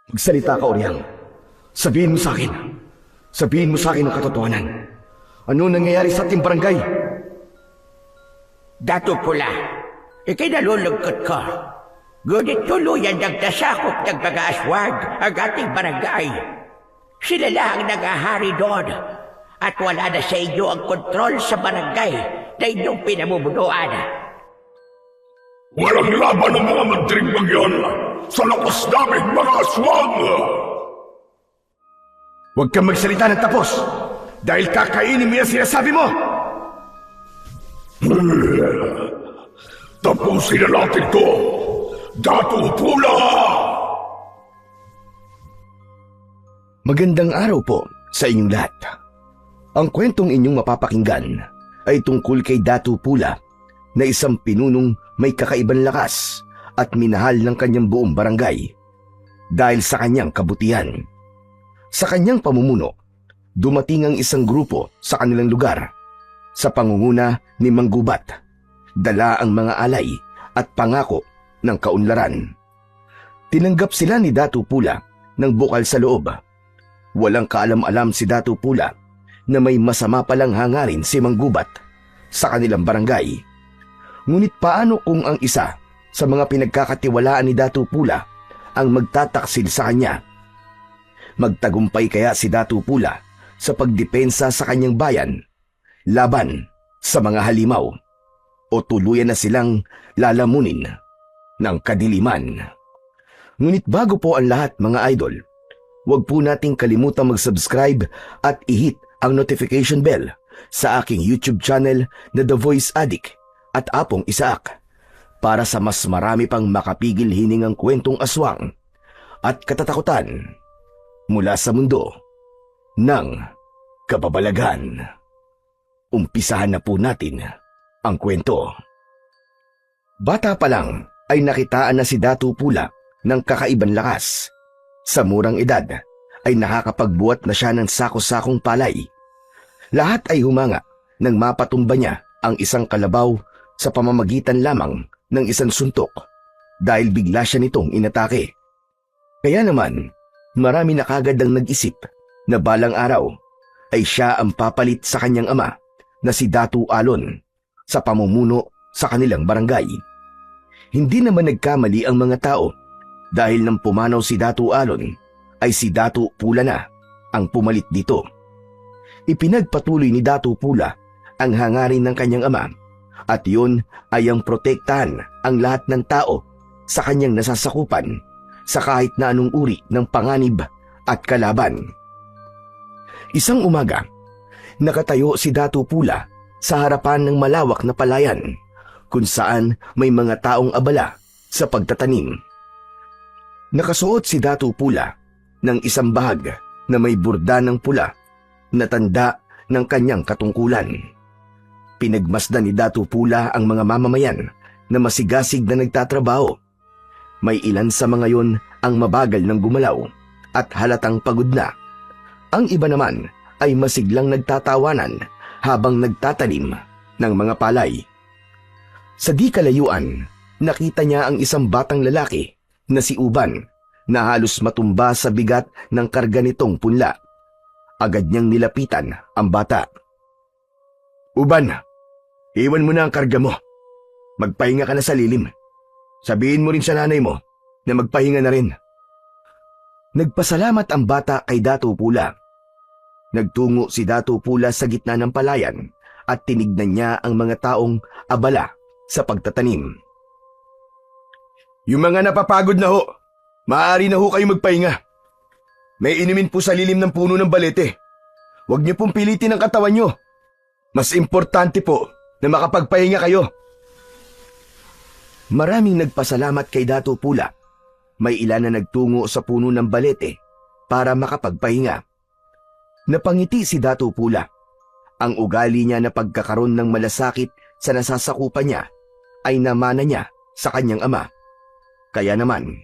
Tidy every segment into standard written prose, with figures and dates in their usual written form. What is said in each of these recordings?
Magsalita ka, Oriang. Sabihin mo sa akin. Sabihin mo sa akin ang katotohanan. Ano nangyayari sa ating barangay? Dato Pula, ikay nalulungkot ko. Ngunit tuluyan nagdasakop ng mga aswag ang ating barangay. Sila lang nangahari doon at wala na sa inyo ang kontrol sa barangay na inyong pinamumunuan. Walang laban ng mga mantring bagyan sa lakas namin mga aswang! Huwag kang magsalita ng tapos dahil kakainin mo yung sinasabi mo! Tapusin na natin to! Dato Pula! Magandang araw po sa inyong lahat. Ang kwentong inyong mapapakinggan ay tungkol kay Dato Pula na isang pinunong may kakaibang lakas at minahal ng kanyang buong barangay dahil sa kanyang kabutihan. Sa kanyang pamumuno, dumating ang isang grupo sa kanilang lugar sa pangunguna ni Mang Gubat. Dala ang mga alay at pangako ng kaunlaran. Tinanggap sila ni Dato Pula ng bukal sa loob. Walang kaalam-alam si Dato Pula na may masama palang hangarin si Mang Gubat sa kanilang barangay. Ngunit paano kung ang isa sa mga pinagkakatiwalaan ni Dato Pula ang magtataksil sa kanya? Magtagumpay kaya si Dato Pula sa pagdepensa sa kanyang bayan laban sa mga halimaw o tuluyan na silang lalamunin ng kadiliman? Ngunit bago po ang lahat mga idol, huwag po nating kalimutang mag-subscribe at i-hit ang notification bell sa aking YouTube channel na The Voice Addict at Apong Isaak para sa mas marami pang makapigil hiningang kwentong aswang at katatakutan mula sa mundo ng kababalagan. Umpisahan na po natin ang kwento. Bata pa lang ay nakitaan na si Dato Pula ng kakaibang lakas. Sa murang edad ay nakakapagbuhat na siya ng sako-sakong palay. Lahat ay humanga nang mapatumba niya ang isang kalabaw sa pamamagitan lamang ng isang suntok dahil bigla siya nitong inatake. Kaya naman, marami na kagad ang nag-isip na balang araw ay siya ang papalit sa kanyang ama na si Dato Alon sa pamumuno sa kanilang barangay. Hindi naman nagkamali ang mga tao dahil nang pumanaw si Dato Alon ay si Dato Pula na ang pumalit dito. Ipinagpatuloy ni Dato Pula ang hangarin ng kanyang ama at yun ay ang protektahan ang lahat ng tao sa kanyang nasasakupan sa kahit na anong uri ng panganib at kalaban. Isang umaga, nakatayo si Dato Pula sa harapan ng malawak na palayan kung saan may mga taong abala sa pagtatanim. Nakasuot si Dato Pula ng isang bahag na may burda ng pula na tanda ng kanyang katungkulan. Pinagmasdan ni Dato Pula ang mga mamamayan na masigasig na nagtatrabaho. May ilan sa mga yon ang mabagal ng gumalaw at halatang pagod na. Ang iba naman ay masiglang nagtatawanan habang nagtatanim ng mga palay. Sa di kalayuan, nakita niya ang isang batang lalaki na si Uban na halos matumba sa bigat ng karga nitong punla. Agad niyang nilapitan ang bata. "Uban, iwan mo na ang karga mo. Magpahinga ka na sa lilim. Sabihin mo rin sa nanay mo na magpahinga na rin." Nagpasalamat ang bata kay Dato Pula. Nagtungo si Dato Pula sa gitna ng palayan at tinignan niya ang mga taong abala sa pagtatanim. "Yung mga napapagod na ho, maaari na ho kayo magpahinga. May inumin po sa lilim ng puno ng balete. Huwag niyo pong pilitin ang katawan niyo. Mas importante po na makapagpahinga kayo." Maraming nagpasalamat kay Dato Pula. May ilan na nagtungo sa puno ng balete para makapagpahinga. Napangiti si Dato Pula. Ang ugali niya na pagkakaroon ng malasakit sa nasasakupan niya ay namana niya sa kanyang ama. Kaya naman,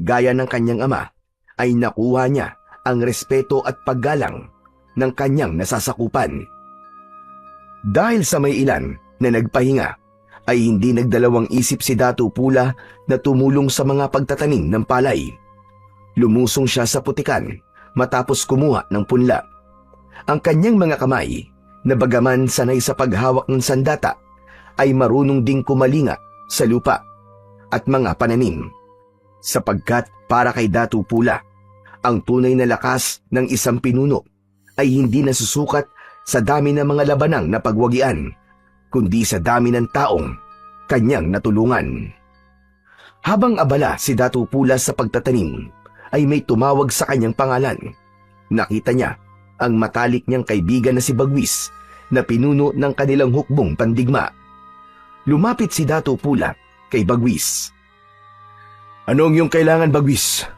gaya ng kanyang ama, ay nakuha niya ang respeto at paggalang ng kanyang nasasakupan. Dahil sa may ilan na nagpahinga, ay hindi nagdalawang isip si Dato Pula na tumulong sa mga pagtatanim ng palay. Lumusong siya sa putikan matapos kumuha ng punla. Ang kanyang mga kamay, na bagaman sanay sa paghawak ng sandata, ay marunong ding kumalinga sa lupa at mga pananim. Sapagkat para kay Datu Pula, ang tunay na lakas ng isang pinuno ay hindi nasusukat sa dami ng mga labanang napagwagian, kundi sa dami ng taong kanyang natulungan. Habang abala si Datu Pula sa pagtatanim, ay may tumawag sa kanyang pangalan. Nakita niya ang matalik niyang kaibigan na si Bagwis na pinuno ng kanilang hukbong pandigma. Lumapit si Datu Pula kay Bagwis. "Anong iyong kailangan, Bagwis?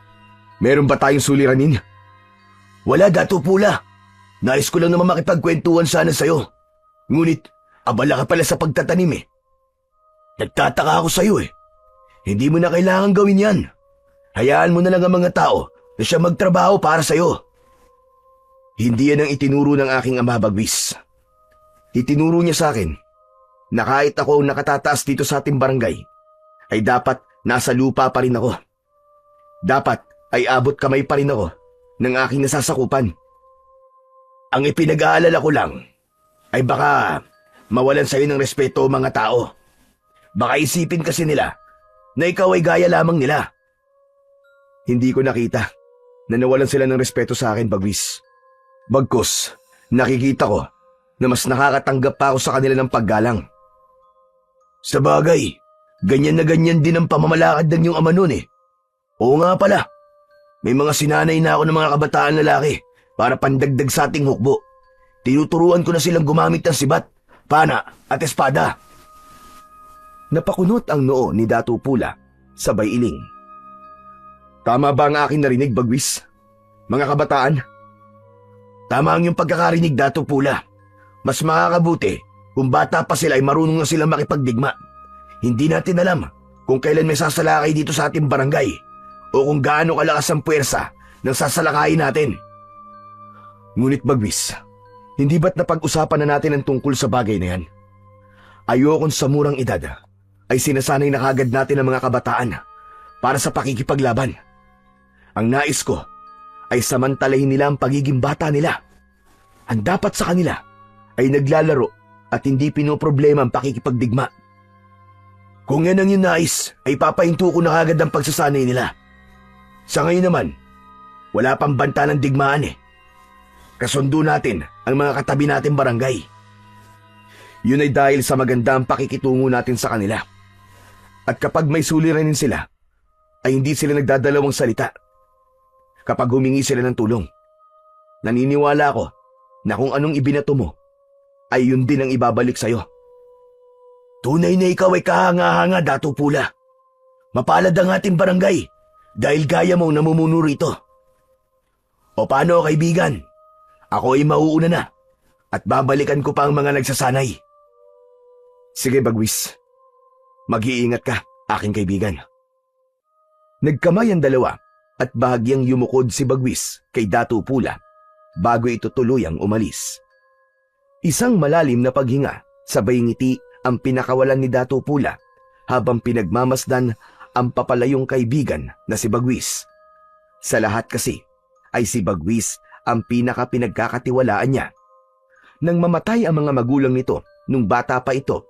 Meron ba tayong suliranin?" "Wala, Datu Pula. Nais ko lang naman makipagkwentuhan sana sa'yo. Ngunit abala ka pala sa pagtatanim eh. Nagtataka ako sa'yo eh. Hindi mo na kailangan gawin yan. Hayaan mo na lang ang mga tao na siya magtrabaho para sa'yo." "Hindi yan ang itinuro ng aking ama, Bagwis. Itinuro niya sa akin na kahit ako ang nakatataas dito sa ating barangay, ay dapat nasa lupa pa rin ako. Dapat ay abot kamay pa rin ako ng aking nasasakupan. Ang ipinag-aalala ko lang ay baka mawalan sa'yo ng respeto mga tao. Baka isipin kasi nila na ikaw ay gaya lamang nila." "Hindi ko nakita na nawalan sila ng respeto sa akin, Bagwis. Bagkus, nakikita ko na mas nakakatanggap pa ako sa kanila ng paggalang." "Sa bagay, ganyan na ganyan din ang pamamalakad ng iyong ama noon eh. Oo nga pala, may mga sinanay na ako ng mga kabataan lalaki para pandagdag sa ating hukbo. Tinuturuan ko na silang gumamit ng sibat, pana at espada." Napakunot ang noo ni Datu Pula, sabay iling. "Tama ba ang aking narinig, Bagwis? Mga kabataan?" "Tama ang iyong pagkakarinig, Datu Pula. Mas makakabuti kung bata pa sila ay marunong na silang makipagdigma. Hindi natin alam kung kailan may sasalakay dito sa ating barangay o kung gaano kalakas ang puwersa ng sasalakayin natin." "Ngunit Bagwis, hindi ba't napag-usapan na natin ang tungkol sa bagay na yan? Ayokong sa murang edad ay sinasanay na kagad natin ang mga kabataan para sa pakikipaglaban. Ang nais ko ay samantalahin nila ang pagiging bata nila. Ang dapat sa kanila ay naglalaro at hindi pinoproblema ang pakikipagdigma. Kung yan ang yung nais, ay papahinto ko na kagad ang pagsasanay nila. Sa ngayon naman, wala pang banta ng digmaan eh. Kasundo natin ang mga katabi natin barangay. Yun ay dahil sa magandang pakikitungo natin sa kanila. At kapag may suliranin sila, ay hindi sila nagdadalawang salita. Kapag humingi sila ng tulong, naniniwala ako na kung anong ibinato mo, ay yun din ang ibabalik sa'yo." "Tunay na ikaw ay kahanga-hanga, Datu Pula. Mapalad ang ating barangay dahil gaya mo namumuno rito. O paano, kaibigan? Ako ay mauuna na at babalikan ko pa ang mga nagsasanay." "Sige, Bagwis. Mag-iingat ka, aking kaibigan." Nagkamay ang dalawa at bahagyang yumukod si Bagwis kay Datu Pula bago ito tuluyang umalis. Isang malalim na paghinga, sabay ngiti ang pinakawalan ni Datu Pula habang pinagmamasdan ang papalayong kaibigan na si Bagwis. Sa lahat kasi ay si Bagwis ang pinaka-pinagkakatiwalaan niya. Nang mamatay ang mga magulang nito nung bata pa ito,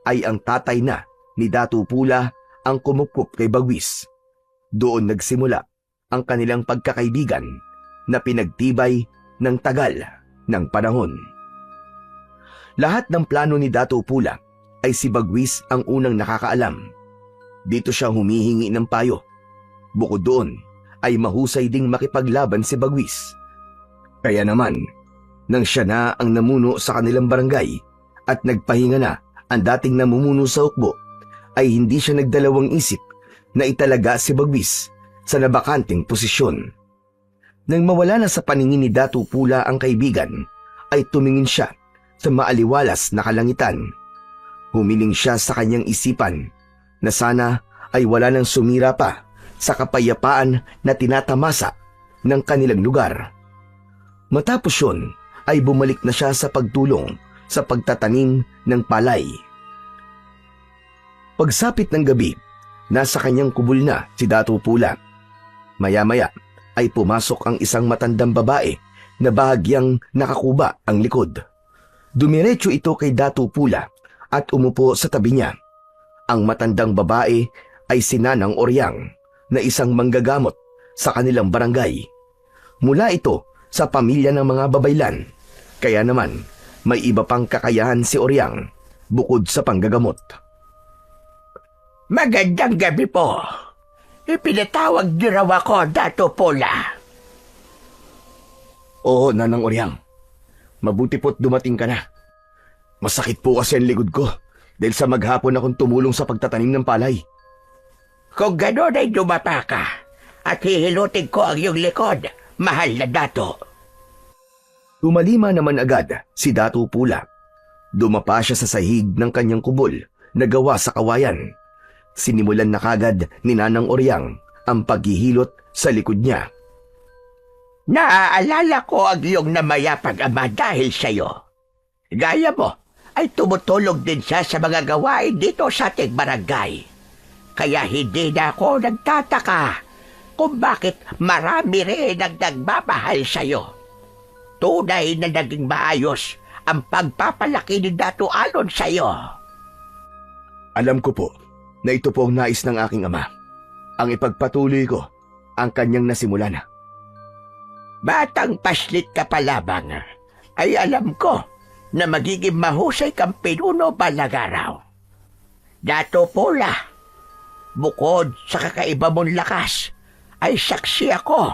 ay ang tatay na ni Datu Pula ang kumukup kay Bagwis. Doon nagsimula ang kanilang pagkakaibigan na pinagtibay ng tagal ng panahon. Lahat ng plano ni Datu Pula ay si Bagwis ang unang nakakaalam. Dito siya humihingi ng payo. Bukod doon ay mahusay ding makipaglaban si Bagwis. Kaya naman, nang siya na ang namuno sa kanilang barangay at nagpahinga na ang dating namumuno sa hukbo, ay hindi siya nagdalawang isip na italaga si Bagwis sa nabakanting posisyon. Nang mawala na sa paningin ni Datu Pula ang kaibigan, ay tumingin siya sa maaliwalas na kalangitan. Humiling siya sa kanyang isipan na sana ay wala nang sumira pa sa kapayapaan na tinatamasa ng kanilang lugar. Matapos yun, ay bumalik na siya sa pagtulong sa pagtatanim ng palay. Pagsapit ng gabi, nasa kanyang kubul na si Datu Pula. Maya-maya ay pumasok ang isang matandang babae na bahagyang nakakuba ang likod. Dumiretso ito kay Datu Pula at umupo sa tabi niya. Ang matandang babae ay si Nanang Oryang na isang manggagamot sa kanilang barangay. Mula ito sa pamilya ng mga babaylan, kaya naman may iba pang kakayahan si Oryang bukod sa panggagamot. Magandang gabi po. Ipinatawag niyo raw ako, Dato Pula. Oo, Nanang Oryang. Mabuti po't dumating ka na. Masakit po kasi ang likod ko dahil sa maghapon akong tumulong sa pagtatanim ng palay. Kung gano'n ay dumapa ka at hihilutin ko ang iyong likod, mahal na Dato. Tumalima naman agad si Datu Pula. Dumapa siya sa sahig ng kanyang kubol na gawa sa kawayan. Sinimulan na kagad ni Nanang Oryang ang paghihilot sa likod niya. Naaalala ko ang iyong namayapang ama dahil sa'yo. Gaya mo ay tumutulong din siya sa mga gawain dito sa ating barangay. Kaya hindi na ako nagtataka kung bakit marami rin ang nagmamahal sa'yo. Tunay na naging maayos ang pagpapalaki ni Dato Alon sa'yo. Alam ko po na ito po ang nais ng aking ama. Ang ipagpatuloy ko ang kanyang nasimulan. Batang paslit ka pa lamang, ay alam ko na magiging mahusay kang pinuno balang araw. Dato Pula, bukod sa kakaiba mong lakas, ay saksi ako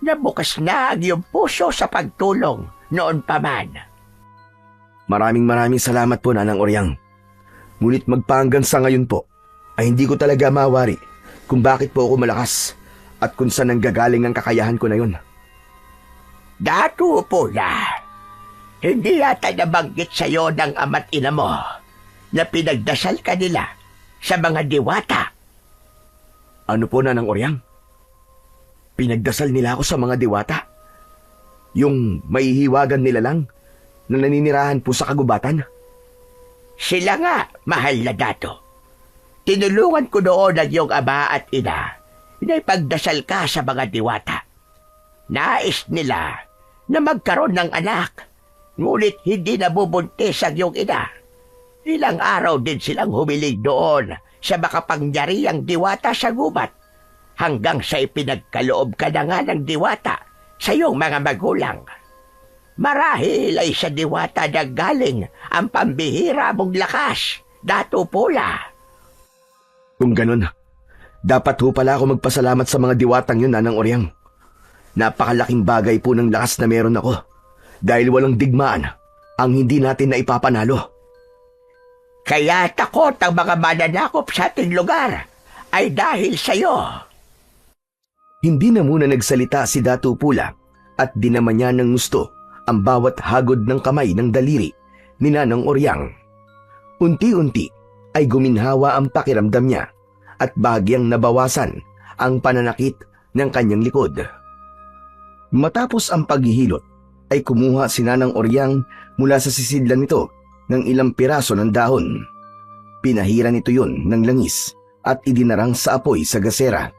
na bukas na ang iyong puso sa pagtulong noon pa man. Maraming salamat po, Nanang Oryang. Ngunit magpahanggang sa ngayon po, ay hindi ko talaga mawari kung bakit po ako malakas at kung saan nanggagaling ang kakayahan ko na yun. Dato Pula, hindi yata nabanggit sa'yo ng ama't ina mo na pinagdasal ka nila sa mga diwata. Ano po, Nanang Oryang? Pinagdasal nila ako sa mga diwata? Yung maihiwagan nila lang na naninirahan po sa kagubatan? Sila nga, mahal na Dato. Tinulungan ko noon ang iyong ama at ina na ipagdasal ka sa mga diwata. Nais nila na magkaroon ng anak, ngunit hindi nabubuntis ang iyong ina. Ilang araw din silang humiling doon sa makapangyarihang diwata sa gubat, hanggang sa ipinagkaloob ka na nga ng diwata sa iyong mga magulang. Marahil ay sa diwata na galing ang pambihira mong lakas, Dato Pula. Kung ganun, dapat ho pala ako magpasalamat sa mga diwatang yun, Nanang Oryang. Napakalaking bagay po ng lakas na meron ako dahil walang digmaan ang hindi natin na ipapanalo. Kaya takot ang mga mananakop sa ating lugar ay dahil sa'yo. Hindi na muna nagsalita si Datu Pula at dinaman niya ng gusto ang bawat hagod ng kamay ng daliri ni Nanang Oryang. Unti-unti ay guminhawa ang pakiramdam niya at bahagyang nabawasan ang pananakit ng kanyang likod. Matapos ang paghihilot ay kumuha si Nanang Oryang mula sa sisidlan nito ng ilang piraso ng dahon. Pinahira nito yun ng langis at idinarang sa apoy sa gasera.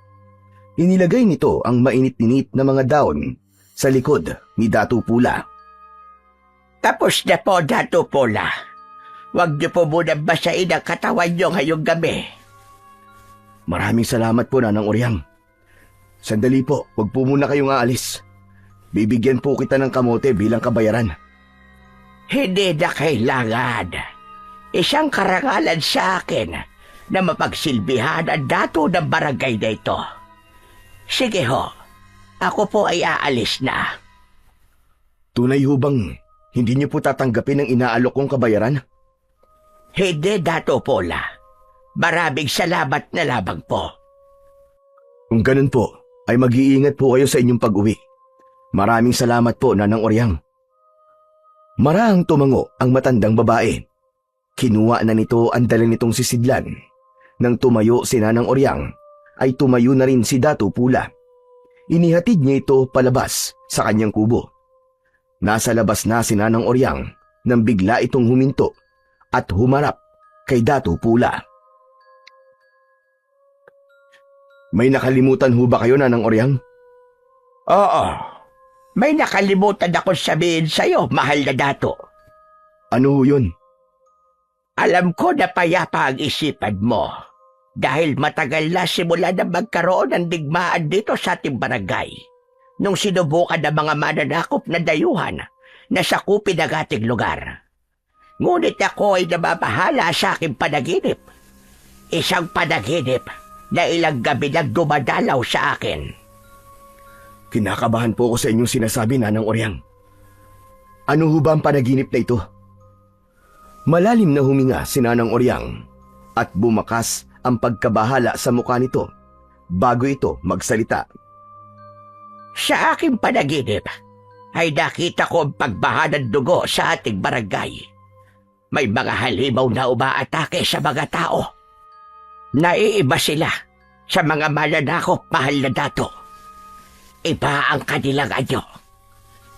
Inilagay nito ang mainit-init na mga dahon sa likod ni Datu Pula. Tapos na po, Dato Pula. Huwag niyo po muna basain ang katawan niyo ngayong gabi. Maraming salamat po, Nanang Oryang. Sandali po, huwag po muna kayong aalis. Bibigyan po kita ng kamote bilang kabayaran. Hindi na kailangan. Isang karangalan sa akin na mapagsilbihan ang dato ng barangay na ito. Sige ho, ako po ay aalis na. Tunay ho bang hindi niyo po tatanggapin ang inaalok kong kabayaran? Hindi, Dato Pula. Maraming salamat na labang po. Kung ganun po, ay mag-iingat po kayo sa inyong pag-uwi. Maraming salamat po, Nanang Oryang. Marahang tumango ang matandang babae. Kinuha na nito ang dala nitong sisidlan. Nang tumayo si Nanang Oryang, ay tumayo na rin si Datu Pula. Inihatid niya ito palabas sa kanyang kubo. Nasa labas na si Nanang Oryang nang bigla itong huminto at humarap kay Datu Pula. May nakalimutan ho ba kayo, Nanang Oryang? Oo. May nakalimutan ako sabihin sa'yo, mahal na dato. Ano ho yun? Alam ko na payapa ang isipan mo dahil matagal na simula na magkaroon ng digmaan dito sa ating barangay nung sinubukan ng mga mananakop na dayuhan na sakupin ang ating lugar. Ngunit ako ay nababahala sa aking panaginip. Isang panaginip na ilang gabi nang dumadalaw sa akin. Kinakabahan po ako sa inyong sinasabi, Nanang Oryang. Ano ho ba ang panaginip na ito? Malalim na huminga si Nanang Oryang at bumakas ang pagkabahala sa mukha nito bago ito magsalita. Sa aking panaginip ay nakita ko ang pagbaha ng dugo sa ating barangay. May mga halimaw na umaatake sa mga tao. Naiiba sila sa mga mananakop, mahal na dato. Iba ang kanilang anyo.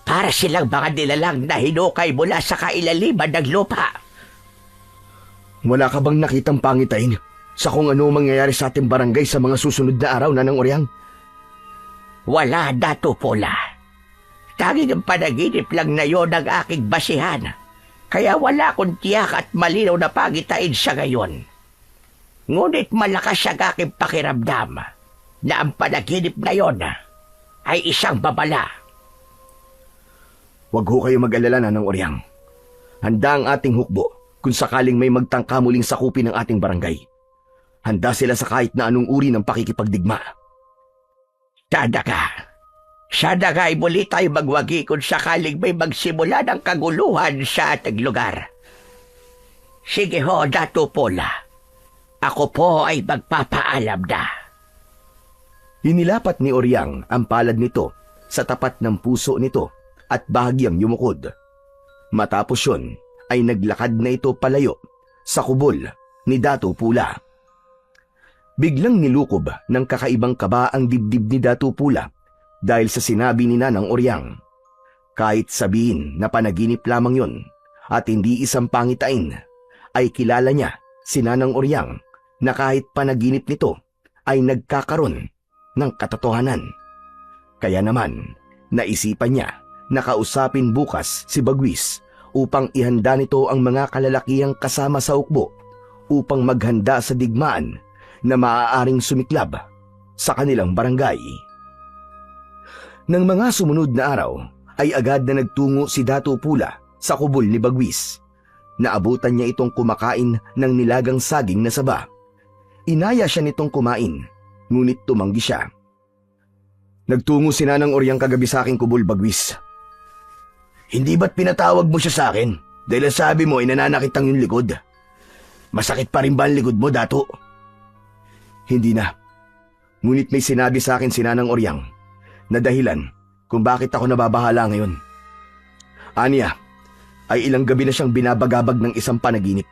Para silang mga nilalang na hinukay mula sa kailaliman ng lupa. Wala ka bang nakitang pangitain sa kung ano mangyayari sa ating barangay sa mga susunod na araw, Nanang Oryang? Wala, Dato Pola. Tanging ang panaginip lang na yon ang aking basihan. Kaya wala akong tiyak at malinaw na pangitain sa ngayon. Ngunit malakas ang aking pakiramdam na ang panaginip na yon ay isang babala. Huwag ho kayo mag-alala, Nanang Oryang. Handa ang ating hukbo kung sakaling may magtangka muling sakupin ng ating barangay. Handa sila sa kahit na anong uri ng pakikipagdigma. Sana ka ay muli tayo magwagi kung sakaling may magsimula ng kaguluhan sa ating lugar. Sige ho, Dato Pola. Ako po ay magpapaalam na. Hinilapat ni Oryang ang palad nito sa tapat ng puso nito at bahagyang yumukod. Matapos yun, ay naglakad na ito palayo sa kubol ni Dato Pula. Biglang nilukob ng kakaibang kaba ang dibdib ni Dato Pula dahil sa sinabi ni Nanang Oryang. Kahit sabihin na panaginip lamang yon at hindi isang pangitain, ay kilala niya si Nanang Oryang na kahit panaginip nito ay nagkakaroon ng katotohanan. Kaya naman, naisipan niya na kausapin bukas si Bagwis upang ihanda nito ang mga kalalakihang kasama sa hukbo upang maghanda sa digmaan na maaaring sumiklab sa kanilang barangay. Nang mga sumunod na araw ay agad na nagtungo si Dato Pula sa kubol ni Bagwis. Naabutan niya itong kumakain ng nilagang saging na saba. Inaya siya nitong kumain, ngunit tumanggi siya. Nagtungo si Nanang Oryang kagabi sa aking kubol, Bagwis. Hindi ba't pinatawag mo siya sa akin? Dahil ang sabi mo ay nananakit ang iyong likod. Masakit pa rin ba ang likod mo, Dato? Hindi na. Ngunit may sinabi sa akin si Nanang Oryang na dahilan kung bakit ako nababahala ngayon. Aniya, ay ilang gabi na siyang binabagabag ng isang panaginip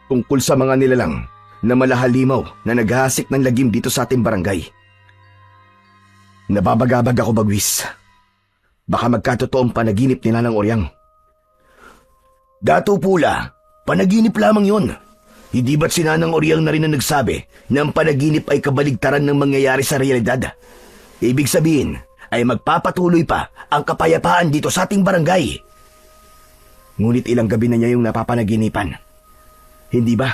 tungkol sa mga nilalang na malahalimaw na naghahasik ng lagim dito sa ating barangay. Nababagabag ako, Bagwis. Baka magkatotoong panaginip ni Nanang Oryang. Dato Pula, panaginip lamang yon. Hindi ba't si Nanang Oryang na rin ang nagsabi na ang panaginip ay kabaligtaran ng mangyayari sa realidad? Ibig sabihin ay magpapatuloy pa ang kapayapaan dito sa ating barangay. Ngunit ilang gabi na niya yung napapanaginipan. Hindi ba?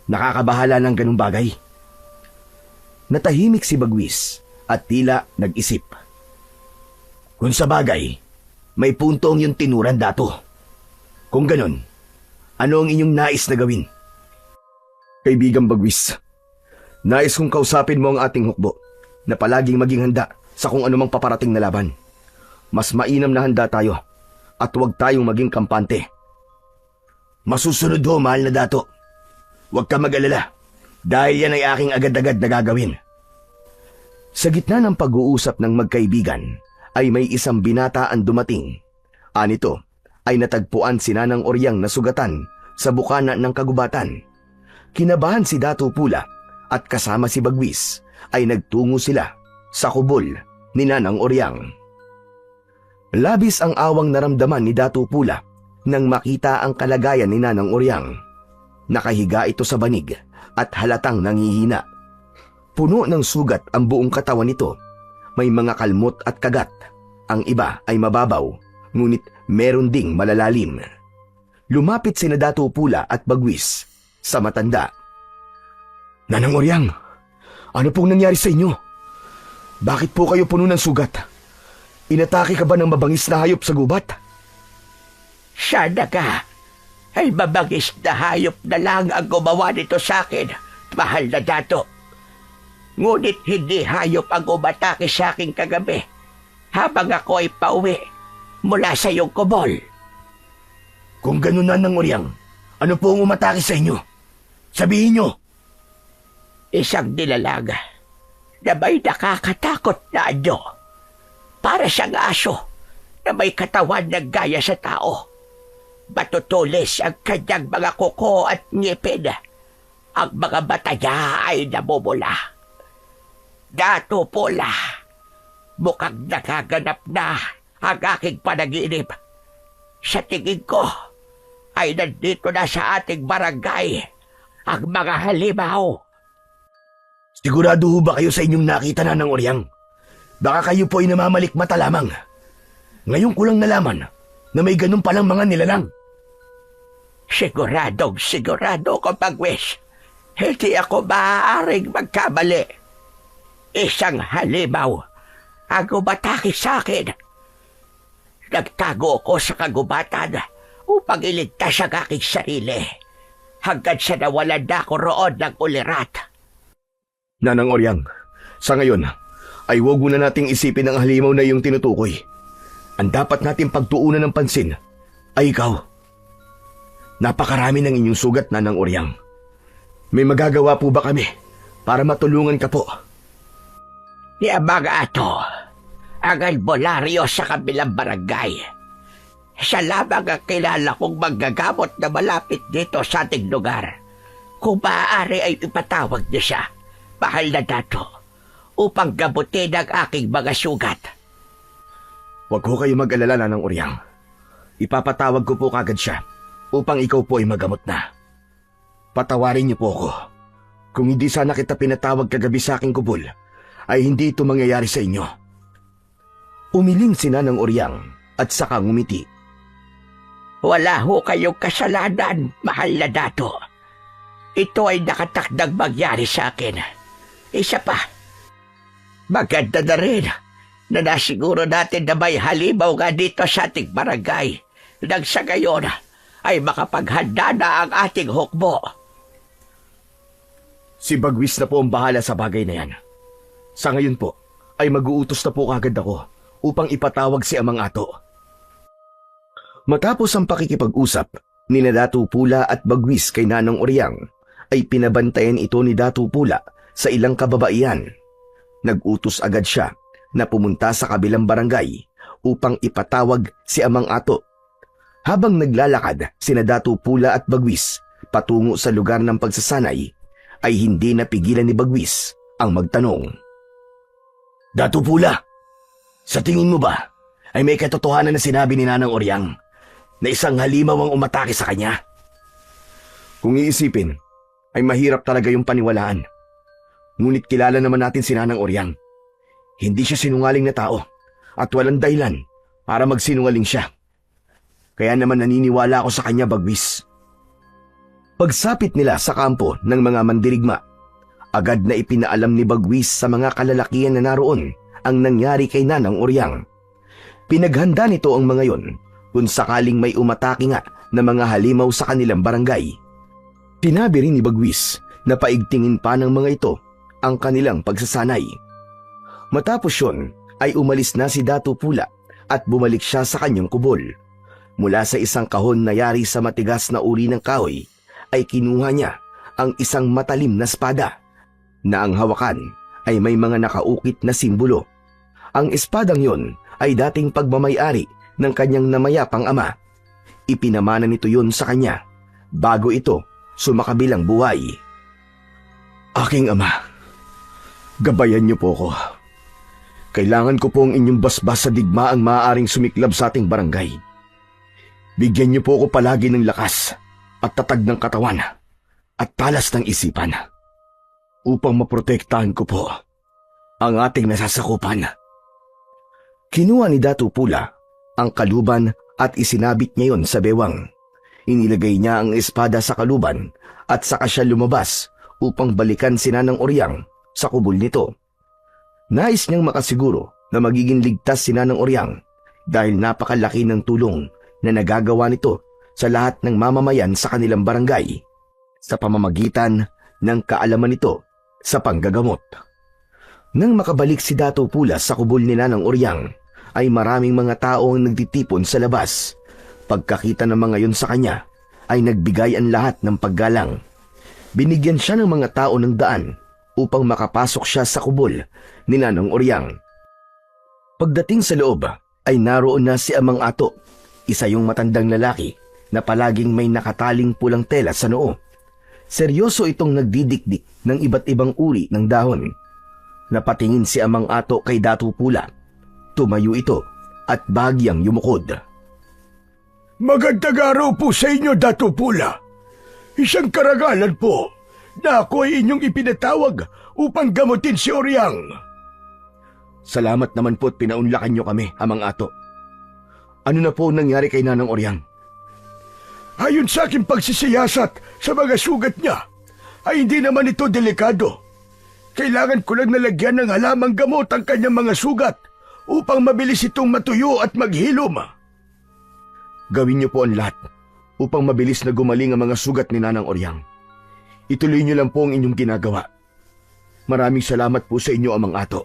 Nakakabahala ng ganung bagay. Natahimik si Bagwis at tila nag-isip. Kung sa bagay, may punto ang iyong tinuran, Dato. Kung ganon, ano ang inyong nais na gawin? Kaibigang Bagwis, nais kong kausapin mo ang ating hukbo na palaging maging handa sa kung anumang paparating na laban. Mas mainam na handa tayo at huwag tayong maging kampante. Masusunod ho, mahal na Dato. Huwag ka mag-alala dahil yan ay aking agad-agad na gagawin. Sa gitna ng pag-uusap ng magkaibigan, ay may isang binata ang dumating. Anito ay natagpuan si Nanang Oryang na sugatan sa bukana ng kagubatan. Kinabahan si Dato Pula at kasama si Bagwis ay nagtungo sila sa kubol ni Nanang Oryang. Labis ang awang naramdaman ni Dato Pula nang makita ang kalagayan ni Nanang Oryang. Nakahiga ito sa banig at halatang nangihina. Puno ng sugat ang buong katawan nito. may mga kalmot at kagat. Ang iba ay mababaw, ngunit meron ding malalalim. Lumapit sina Dato Pula at Bagwis sa matanda. Nanang Oryang, ano pong nangyari sa inyo? Bakit po kayo puno ng sugat? Inatake ka ba ng mabangis na hayop sa gubat? Sana ka ay mabangis na hayop na lang ang gumawa nito sa akin, mahal na dato. Ngunit hindi hayop ang umatake sa akin kagabi habang ako ay pauwi mula sa iyong kubol. Kung ganun na, Nanang Oryang, ano po ang umatake sa inyo? Sabihin nyo! Isang nilalang na may nakakatakot na anyo. Para siyang aso na may katawan na gaya sa tao. Matutulis ang kanyang mga kuko at ngipin. Ang mga mata niya ay namumula. Dato Pula, mukhang nagaganap na ang aking panaginip. Sa tingin ko ay nandito na sa ating barangay ang mga halimaw. Sigurado ho ba kayo sa inyong nakita, Nanang Oryang? Baka kayo po ay namamalikmata lamang. Ngayon ko lang nalaman na may ganun palang mga nilalang. Sigurado ko, Bagwis. Hindi ako maaaring magkamali. Isang halimaw ang umatake sa akin. Nagtago ko sa kagubatan upang iligtas ang aking sarili hanggang sa nawalan na ako roon ng ulirat. Nanang Oryang, sa ngayon ay huwag muna nating isipin ang halimaw na iyong tinutukoy. Ang dapat nating pagtuunan ng pansin ay ikaw. Napakarami ng inyong sugat, Nanang Oryang. May magagawa po ba kami para matulungan ka po? Mga ato, ang albularyo sa kabilang barangay. Siya lamang ang kilala kong manggagamot na malapit dito sa ating lugar. Kung maaari ay ipatawag niya siya, mahal na dato, upang gamutin ang aking mga sugat. Huwag ko kayo mag-alala, Nanang Oryang. Ipapatawag ko po kagad siya upang ikaw po ay magamot na. Patawarin niyo po ako. Kung hindi sana kita pinatawag kagabi sa aking kubol, ay hindi ito mangyayari sa inyo. Umiling si Nanang Oryang at saka ngumiti. Wala ho kayong kasalanan, mahal na dato. Ito ay nakatakdang mangyari sa akin. Isa pa, maganda na rin na nasiguro natin na may halimaw nga dito sa ating barangay nang sa gayon ay makapaghanda na ang ating hukbo. Si Bagwis na po ang bahala sa bagay na yan. Sa ngayon po, ay mag-uutos na po kagad ako upang ipatawag si Amang Ato. Matapos ang pakikipag-usap ni Dato Pula at Bagwis kay Nanang Oryang, ay pinabantayan ito ni Dato Pula sa ilang kababaihan. Nag-utos agad siya na pumunta sa kabilang barangay upang ipatawag si Amang Ato. Habang naglalakad sina Dato Pula at Bagwis patungo sa lugar ng pagsasanay, ay hindi napigilan ni Bagwis ang magtanong. Dato Pula, sa tingin mo ba ay may katotohanan na sinabi ni Nanang Oryang na isang halimaw ang umatake sa kanya? Kung iisipin, ay mahirap talaga yung paniwalaan. Ngunit kilala naman natin si Nanang Oryang. Hindi siya sinungaling na tao at walang dahilan para magsinungaling siya. Kaya naman naniniwala ako sa kanya, Bagwis. Pagsapit nila sa kampo ng mga mandirigma, agad na ipinaalam ni Bagwis sa mga kalalakihan na naroon ang nangyari kay Nanang Oryang. Pinaghanda nito ang mga yon kung sakaling may umatake nga na mga halimaw sa kanilang barangay. Sinabi rin ni Bagwis na paigtingin pa ng mga ito ang kanilang pagsasanay. Matapos yun ay umalis na si Dato Pula at bumalik siya sa kanyang kubol. Mula sa isang kahon na yari sa matigas na uri ng kahoy ay kinuha niya ang isang matalim na espada na ang hawakan ay may mga nakaukit na simbolo. Ang espadang yon ay dating pagmamay-ari ng kanyang namayapang ama. Ipinamana nito yon sa kanya bago ito sumakabilang buhay. Aking ama, gabayan niyo po ko. Kailangan ko po ang inyong basbas sa digmaang maaaring sumiklab sa ating barangay. Bigyan niyo po ko palagi ng lakas at tatag ng katawan at talas ng isipan upang maprotektahan ko po ang ating nasasakupan Kinuha ni Datu Pula ang kaluban at isinabit niya yon sa bewang. Inilagay niya ang espada sa kaluban at saka siya lumabas upang balikan si Nanang Oryang sa kubol nito. Nais niyang makasiguro na magiging ligtas si Nanang Oryang dahil napakalaki ng tulong na nagagawa nito sa lahat ng mamamayan sa kanilang barangay sa pamamagitan ng kaalaman nito sa panggagamot. Nang makabalik si Datu Pula sa kubol ni Nanang Oryang, ay maraming mga tao ang nagtitipon sa labas. Pagkakita ng mga yon sa kanya, ay nagbigay ang lahat ng paggalang. Binigyan siya ng mga tao ng daan upang makapasok siya sa kubol ni Nanang Oryang. Pagdating sa loob, ay naroon na si Amang Ato, isa yung matandang lalaki na palaging may nakataling pulang tela sa noo. Seryoso itong nagdidikdik ng iba't ibang uri ng dahon. Napatingin si Amang Ato kay Datu Pula. Tumayo ito at bahagyang yumukod. Magandang araw po sa inyo, Datu Pula. Isang karangalan po na ako ay inyong ipinatawag upang gamutin si Oryang. Salamat naman po at pinaunlakan niyo kami, Amang Ato. Ano na po nangyari kay Nanang Oryang? Ayon sa aking pagsisiyasat sa mga sugat niya, ay hindi naman ito delikado. Kailangan ko lang nalagyan ng halamang gamot ang kanyang mga sugat upang mabilis itong matuyo at maghilom. Gawin niyo po ang lahat upang mabilis na gumaling ang mga sugat ni Nanang Oryang. Ituloy niyo lang po ang inyong ginagawa. Maraming salamat po sa inyo, Amang Ato.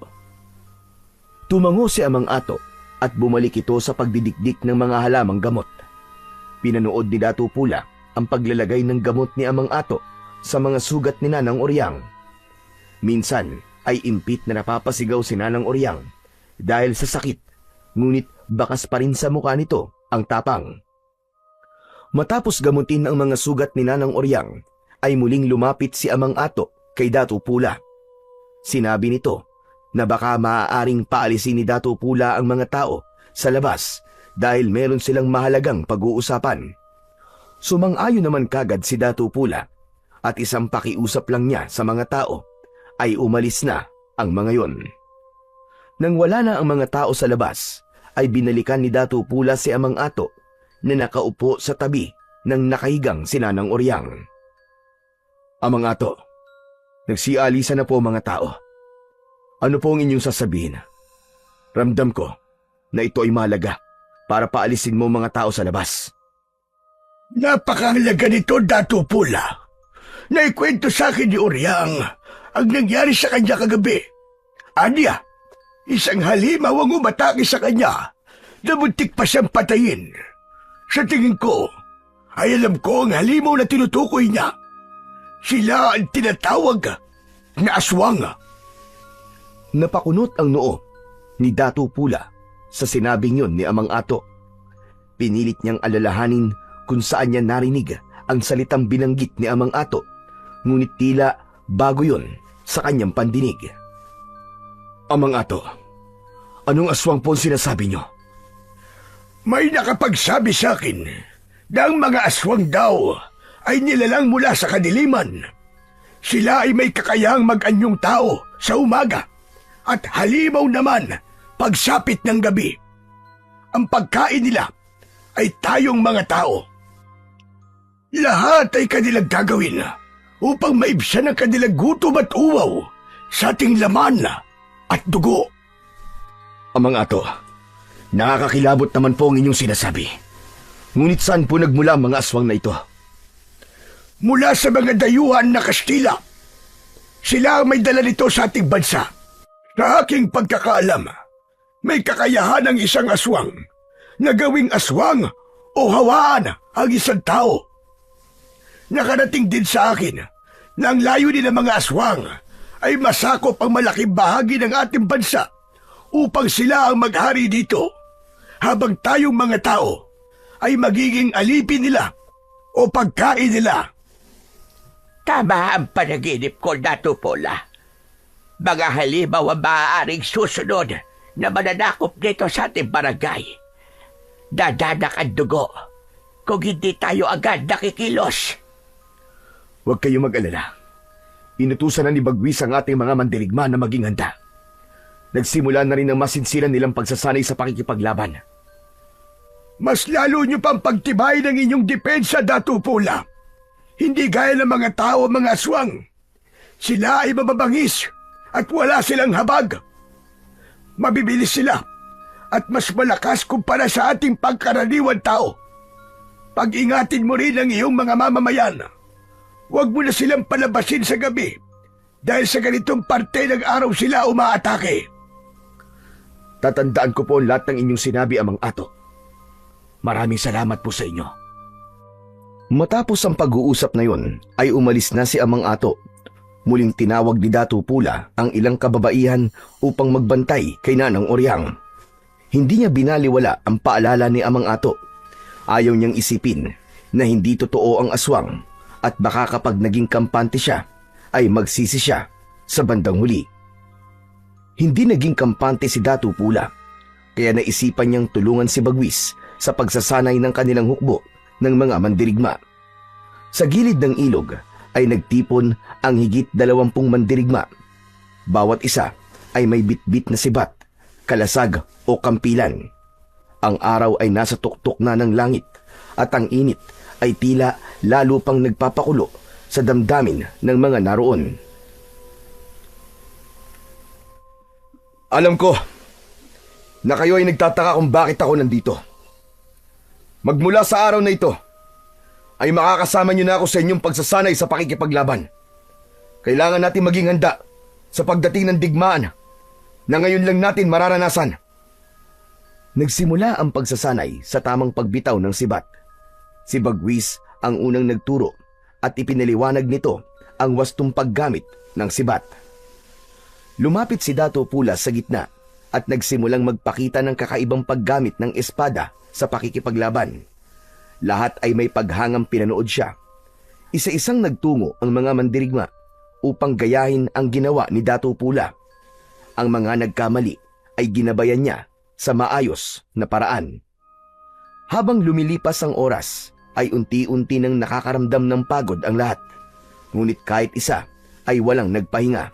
Tumango si Amang Ato at bumalik ito sa pagdidikdik ng mga halamang gamot. Pinanood ni Datu Pula ang paglalagay ng gamot ni Amang Ato sa mga sugat ni Nanang Oryang. Minsan ay impit na napapasigaw si Nanang Oryang dahil sa sakit, ngunit bakas pa rin sa mukha nito ang tapang. Matapos gamutin ang mga sugat ni Nanang Oryang, ay muling lumapit si Amang Ato kay Datu Pula. Sinabi nito na baka maaaring paalisin ni Datu Pula ang mga tao sa labas dahil meron silang mahalagang pag-uusapan. Sumang-ayon naman kagad si Datu Pula at isang pakiusap lang niya sa mga tao ay umalis na ang mga yon. Nang wala na ang mga tao sa labas, ay binalikan ni Datu Pula si Amang Ato na nakaupo sa tabi ng nakahigang si Nanang Oryang. Amang Ato, nagsialisa na po mga tao. Ano po ang inyong sasabihin? Ramdam ko na ito ay malaga para paalisin mo mga tao sa labas. Napakahalaga nito, Datu Pula. Naikwento sa akin ni Oryang ang nangyari sa kanya kagabi. Anya, isang halimaw ang umatake sa kanya na muntik pa siyang patayin. Sa tingin ko, ay alam ko ang halimaw na tinutukoy niya. Sila ang tinatawag na aswang. Napakunot ang noo ni Datu Pula sa sinabing yon ni Amang Ato. Pinilit niyang alalahanin kung saan niya narinig ang salitang binanggit ni Amang Ato, ngunit tila bago yon sa kanyang pandinig. Amang Ato, anong aswang po ang sinasabi niyo? May nakapagsabi sa akin na ang mga aswang daw ay nilalang mula sa kadiliman. Sila ay may kakayahang mag-anyong tao sa umaga at halimaw naman pagsapit ng gabi. Ang pagkain nila ay tayong mga tao. Lahat ay kanilang gagawin upang maibsan ang kanilang gutom at uwaw sa ating laman at dugo. Amang Ato, nakakakilabot naman po ang inyong sinasabi. Ngunit saan po nagmula ang mga aswang na ito? Mula sa mga dayuhan na Kastila. Sila ang may dala nito sa ating bansa. Sa aking pagkakaalam, may kakayahan ang isang aswang na gawing aswang o hawaan ang isang tao. Nakarating din sa akin na ang layunin ng mga aswang ay masakop ang malaking bahagi ng ating bansa upang sila ang maghari dito, habang tayong mga tao ay magiging alipin nila o pagkain nila. Tama ang panaginip ko, Datu Pula. Mga halimaw ang maaaring susunod na mananakop dito sa ating barangay. Dadanak ang dugo kung hindi tayo agad nakikilos. Huwag kayong mag-alala. Inutusan na ni Bagwis ang ating mga mandirigma na maging handa. Nagsimula na rin ang masinsiran nilang pagsasanay sa pakikipaglaban. Mas lalo nyo pang pagtibay ng inyong depensa, Datu Pula. Hindi gaya ng mga tao, mga aswang. Sila ay mababangis at wala silang habag. Mabibilis sila at mas malakas kumpara sa ating pangkaraniwan tao. Pag-ingatin mo rin ang iyong mga mamamayan. Huwag mo na silang palabasin sa gabi dahil sa ganitong parte ng araw sila umaatake. Tatandaan ko po ang lahat ng inyong sinabi, Amang Ato. Maraming salamat po sa inyo. Matapos ang pag-uusap na yon, ay umalis na si Amang Ato. Muling tinawag ni Datu Pula ang ilang kababaihan upang magbantay kay Nanang Oryang. Hindi niya binaliwala ang paalala ni Amang Ato. Ayaw niyang isipin na hindi totoo ang aswang at baka kapag naging kampante siya, ay magsisi siya sa bandang huli. Hindi naging kampante si Datu Pula, kaya naisipan niyang tulungan si Bagwis sa pagsasanay ng kanilang hukbo ng mga mandirigma. Sa gilid ng ilog ay nagtipon ang higit 20 mandirigma. Bawat isa ay may bitbit na sibat, kalasag o kampilan. Ang araw ay nasa tuktok na ng langit at ang init ay tila lalo pang nagpapakulo sa damdamin ng mga naroon. Alam ko na kayo ay nagtataka kung bakit ako nandito. Magmula sa araw na ito, ay makakasama niyo na ako sa inyong pagsasanay sa pakikipaglaban. Kailangan natin maging handa sa pagdating ng digmaan na ngayon lang natin mararanasan. Nagsimula ang pagsasanay sa tamang pagbitaw ng sibat. Si Bagwis ang unang nagturo at ipinaliwanag nito ang wastong paggamit ng sibat. Lumapit si Datu Pula sa gitna at nagsimulang magpakita ng kakaibang paggamit ng espada sa pakikipaglaban. Lahat ay may paghangang pinanood siya. Isa-isang nagtungo ang mga mandirigma upang gayahin ang ginawa ni Datu Pula. Ang mga nagkamali ay ginabayan niya sa maayos na paraan. Habang lumilipas ang oras, ay unti-unti nang nakakaramdam ng pagod ang lahat. Ngunit kahit isa ay walang nagpahinga.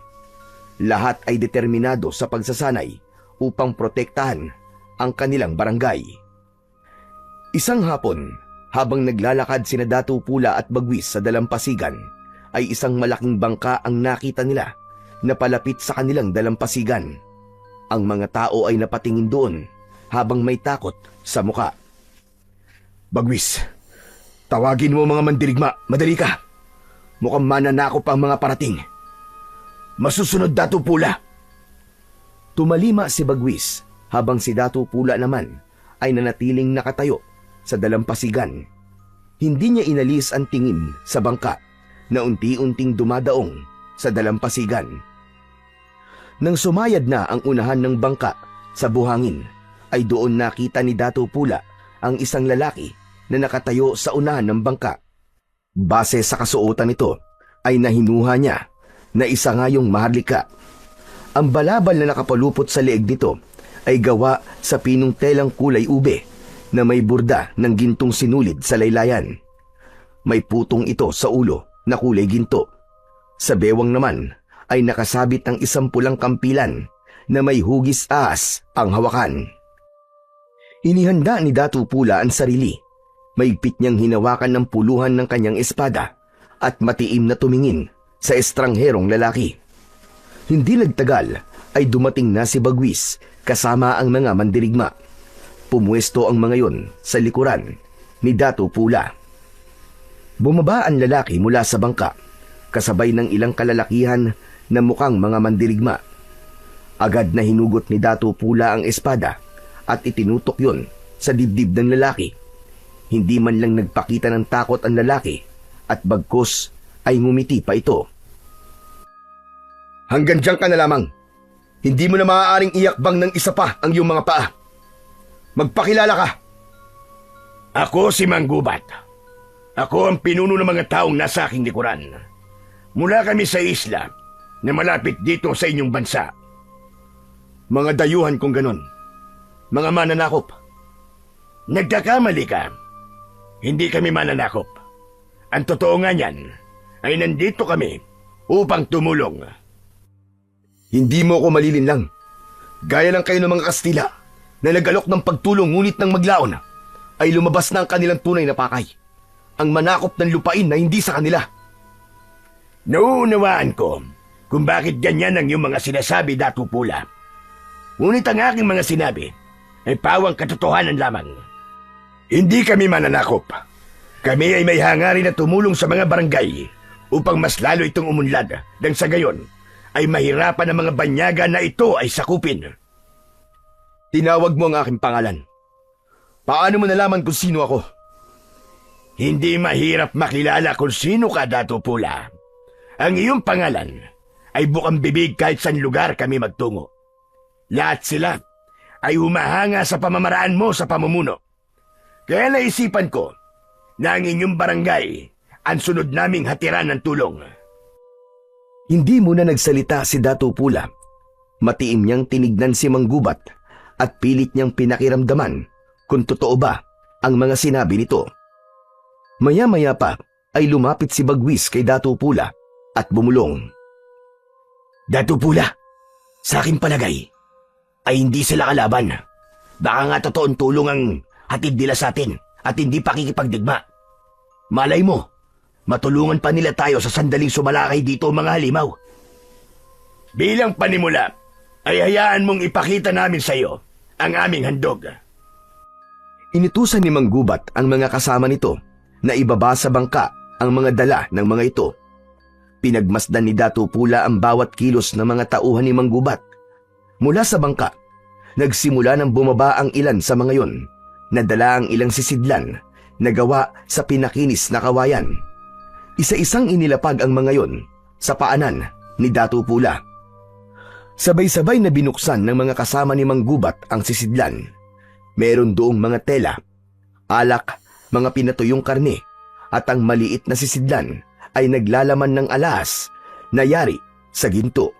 Lahat ay determinado sa pagsasanay upang protektahan ang kanilang barangay. Isang hapon, habang naglalakad sina Datu Pula at Bagwis sa dalampasigan, ay isang malaking bangka ang nakita nila na palapit sa kanilang dalampasigan. Ang mga tao ay napatingin doon habang may takot sa muka. Bagwis, tawagin mo mga mandirigma, madali ka. Mukhang mananakop ang mga parating. Masusunod, Datu Pula. Tumalima si Bagwis habang si Datu Pula naman ay nanatiling nakatayo sa dalampasigan. Hindi niya inalis ang tingin sa bangka na unti-unting dumadaong sa dalampasigan. Nang sumayad na ang unahan ng bangka sa buhangin, ay doon nakita ni Datu Pula ang isang lalaki na nakatayo sa unahan ng bangka. Base sa kasuotan nito, ay nahinuha niya na isa ngayong maharlika. Ang balabal na nakapalupot sa leeg nito ay gawa sa pinong telang kulay ube na may burda ng gintong sinulid sa laylayan. May putong ito sa ulo na kulay ginto. Sa bewang naman ay nakasabit ang isang pulang kampilan na may hugis ahas ang hawakan. Inihanda ni Datu Pula ang sarili. Maigpit niyang hinawakan ng puluhan ng kanyang espada at matiim na tumingin sa estrangherong lalaki. Hindi nagtagal ay dumating na si Bagwis kasama ang mga mandirigma. Pumuesto ang mga yon sa likuran ni Datu Pula. Bumaba ang lalaki mula sa bangka kasabay ng ilang kalalakihan na mukhang mga mandirigma. Agad na hinugot ni Datu Pula ang espada at itinutok yon sa dibdib ng lalaki. Hindi man lang nagpakita ng takot ang lalaki at bagkus ay ngumiti pa ito. Hanggang diyan ka na lamang. Hindi mo na maaaring iakbang ng isa pa ang iyong mga paa. Magpakilala ka. Ako si Manggubat. Ako ang pinuno ng mga taong nasa aking likuran. Mula kami sa isla na malapit dito sa inyong bansa. Mga dayuhan kung ganon. Mga mananakop. Nagkakamali ka. Hindi kami mananakop. Ang totoo nga niyan ay nandito kami upang tumulong. Hindi mo ko malilinlang. Gaya lang kayo ng mga Kastila na nag-alok ng pagtulong ngunit nang maglaon ay lumabas na ang kanilang tunay na pakay. Ang manakop ng lupain na hindi sa kanila. Nauunawaan ko kung bakit ganyan ang iyong mga sinasabi, Datu Pula. Ngunit ang aking mga sinabi ay pawang katotohanan lamang. Hindi kami mananakop. Kami ay may hangarin na tumulong sa mga barangay upang mas lalo itong umunlad nang sa gayon ay mahirapan ang mga banyaga na ito ay sakupin. Tinawag mo ang aking pangalan. Paano mo nalaman kung sino ako? Hindi mahirap makilala kung sino ka, Datu Pula. Ang iyong pangalan ay bukang bibig kahit saan lugar kami magtungo. Lahat sila ay humahanga sa pamamaraan mo sa pamumuno. Kaya naisipan ko na ang inyong barangay ang sunod naming hatiran ng tulong. Hindi muna nagsalita si Datu Pula. Matiim niyang tinignan si Manggubat at pilit niyang pinakiramdaman kung totoo ba ang mga sinabi nito. Maya-maya pa ay lumapit si Bagwis kay Datu Pula at bumulong. Datu Pula, sa aking palagay ay hindi sila kalaban. Baka nga totoong tulong ang hatid nila sa atin at hindi pakikipagdigma. Malay mo, matulungan pa nila tayo sa sandaling sumalakay dito mga halimaw. Bilang panimula, ay hayaan mong ipakita namin sa iyo ang aming handog. Inutusan ni Manggubat ang mga kasama nito na ibaba sa bangka ang mga dala ng mga ito. Pinagmasdan ni Datu Pula ang bawat kilos ng mga tauhan ni Manggubat. Mula sa bangka, nagsimula ng bumaba ang ilan sa mga yon, nadala ang ilang sisidlan na gawa sa pinakinis na kawayan. Isa-isang inilapag ang mga yon sa paanan ni Datu Pula. Sabay-sabay na binuksan ng mga kasama ni Manggubat ang sisidlan. Meron doong mga tela, alak, mga pinatuyong karne, at ang maliit na sisidlan ay naglalaman ng alas na yari sa ginto.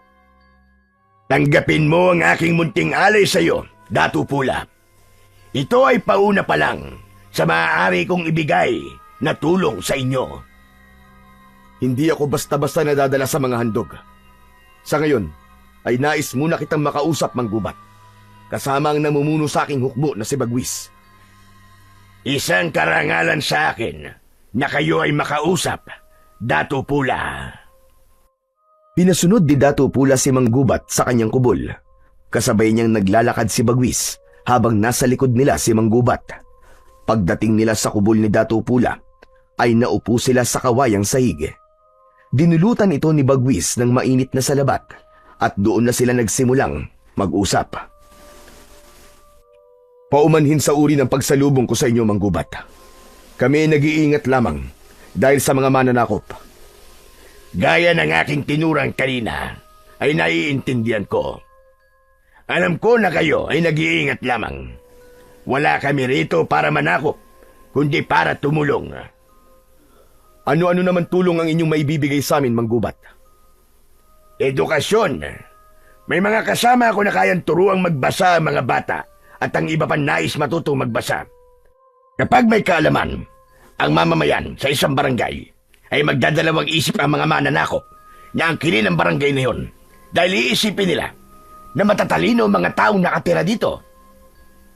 Tanggapin mo ang aking munting alay sa iyo, Datu Pula. Ito ay pauna pa lang sa maaari kong ibigay na tulong sa inyo. Hindi ako basta-basta nadadala sa mga handog. Sa ngayon, ay nais muna kitang makausap, Manggubat, kasama ang namumuno sa aking hukbo na si Bagwis. Isang karangalan sa akin na kayo ay makausap, Datu Pula. Pinasunod ni Datu Pula si Manggubat sa kanyang kubol. Kasabay niyang naglalakad si Bagwis habang nasa likod nila si Manggubat. Pagdating nila sa kubol ni Datu Pula, ay naupo sila sa kawayang sahig. Dinulutan ito ni Bagwis ng mainit na salabat at doon na sila nagsimulang mag-usap. Paumanhin sa uri ng pagsalubong ko sa inyo, Manggubat. Kami ay nag-iingat lamang dahil sa mga mananakop. Gaya ng aking tinurang kanina, ay naiintindihan ko. Alam ko na kayo ay nag-iingat lamang. Wala kami rito para manakop, kundi para tumulong. Ano-ano naman tulong ang inyong maibibigay sa amin, Manggubat? Edukasyon. May mga kasama ako na kayang turuang magbasa ang mga bata at ang iba pa nais matutong magbasa. Kapag may kaalaman, ang mamamayan sa isang barangay ay magdadalawang isip ang mga mananakop na angkinin ang barangay na yun dahil iisipin nila na matatalino ang mga taong nakatira dito.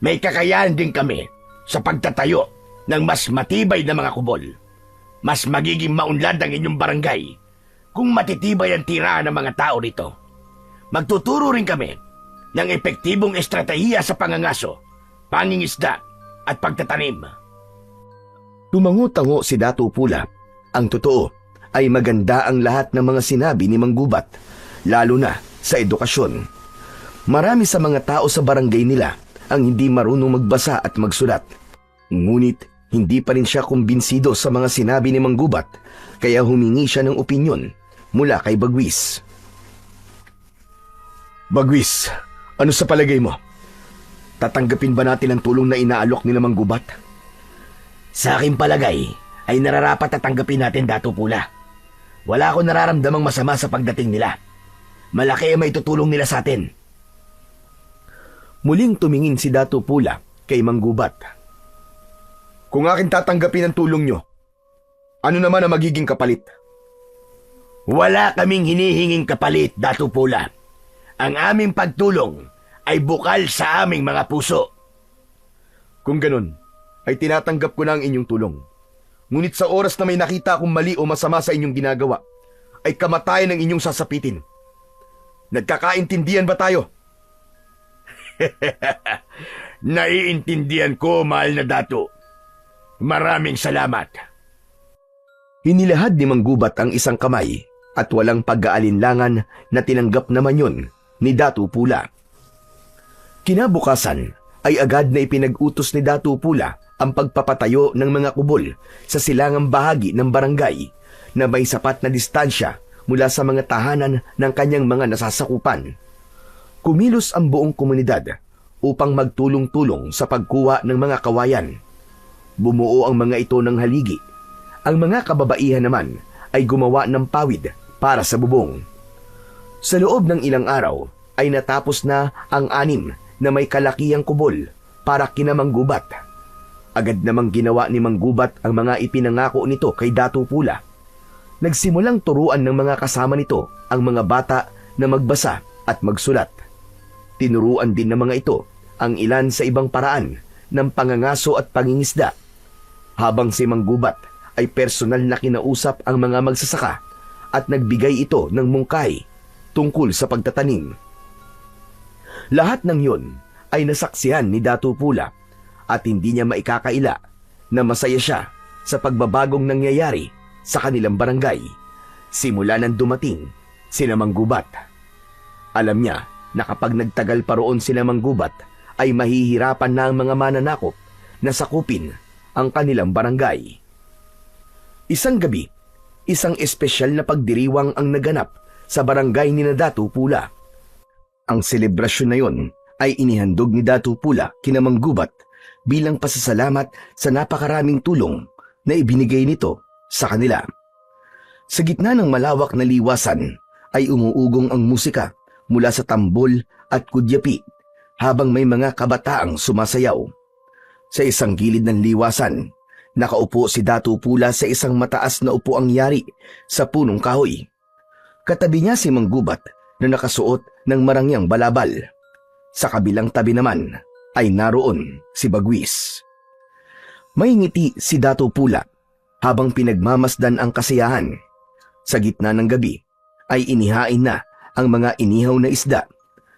May kakayahan din kami sa pagtatayo ng mas matibay na mga kubol. Mas magiging maunlad ang inyong barangay kung matitibay ang tirahan ng mga tao rito. Magtuturo rin kami ng epektibong estratehiya sa pangangaso, pangingisda at pagtatanim. Tumango-tango si Datu Pula. Ang totoo ay maganda ang lahat ng mga sinabi ni Manggubat, lalo na sa edukasyon. Marami sa mga tao sa barangay nila ang hindi marunong magbasa at magsulat. Ngunit hindi pa rin siya kumbinsido sa mga sinabi ni Manggubat, kaya humingi siya ng opinyon mula kay Bagwis. Bagwis, ano sa palagay mo? Tatanggapin ba natin ang tulong na inaalok ni Manggubat? Sa aking palagay, ay nararapat na tanggapin natin, Datu Pula. Wala akong nararamdamang masama sa pagdating nila. Malaki ang may tutulong nila sa atin. Muling tumingin si Datu Pula kay Manggubat. Kung aking tatanggapin ang tulong nyo, ano naman ang magiging kapalit? Wala kaming hinihinging kapalit, Datu Pula. Ang aming pagtulong ay bukal sa aming mga puso. Kung ganun, ay tinatanggap ko na ang inyong tulong. Ngunit sa oras na may nakita akong mali o masama sa inyong ginagawa, ay kamatayan ang inyong sasapitin. Nagkakaintindihan ba tayo? Naiintindihan ko, mahal na dato. Maraming salamat. Hinilahad ni Manggubat ang isang kamay at walang pag-aalinlangan na tinanggap naman yun ni Datu Pula. Kinabukasan ay agad na ipinag-utos ni Datu Pula ang pagpapatayo ng mga kubol sa silangang bahagi ng barangay na may sapat na distansya mula sa mga tahanan ng kanyang mga nasasakupan. Kumilos ang buong komunidad upang magtulong-tulong sa pagkuha ng mga kawayan. Bumuo ang mga ito ng haligi. Ang mga kababaihan naman ay gumawa ng pawid para sa bubong. Sa loob ng ilang araw ay natapos na ang 6 na may kalakihang kubol para kina Manggubat. Agad namang ginawa ni Manggubat ang mga ipinangako nito kay Datu Pula. Nagsimulang turuan ng mga kasama nito ang mga bata na magbasa at magsulat. Tinuruan din ng mga ito ang ilan sa ibang paraan ng pangangaso at pangingisda, habang si Manggubat ay personal na kinausap ang mga magsasaka at nagbigay ito ng mungkay tungkol sa pagtatanim. Lahat ng yun ay nasaksihan ni Datu Pula at hindi niya maikakaila na masaya siya sa pagbabagong nangyayari sa kanilang barangay simula nang dumating sina Manggubat. Alam niya na kapag nagtagal pa roon sila Manggubat ay mahihirapan na ang mga mananakop na sakupin ang kanilang barangay. Isang gabi, isang espesyal na pagdiriwang ang naganap sa barangay ni Datu Pula. Ang selebrasyon na yon ay inihandog ni Datu Pula kina Manggubat bilang pasasalamat sa napakaraming tulong na ibinigay nito sa kanila. Sa gitna ng malawak na liwasan ay umuugong ang musika mula sa tambol at kudyapi habang may mga kabataang sumasayaw. Sa isang gilid ng liwasan, nakaupo si Datu Pula sa isang mataas na upuang yari sa punong kahoy. Katabi niya si Manggubat na nakasuot ng marangyang balabal. Sa kabilang tabi naman ay naroon si Bagwis. May ngiti si Datu Pula habang pinagmamasdan ang kasiyahan. Sa gitna ng gabi ay inihain na ang mga inihaw na isda,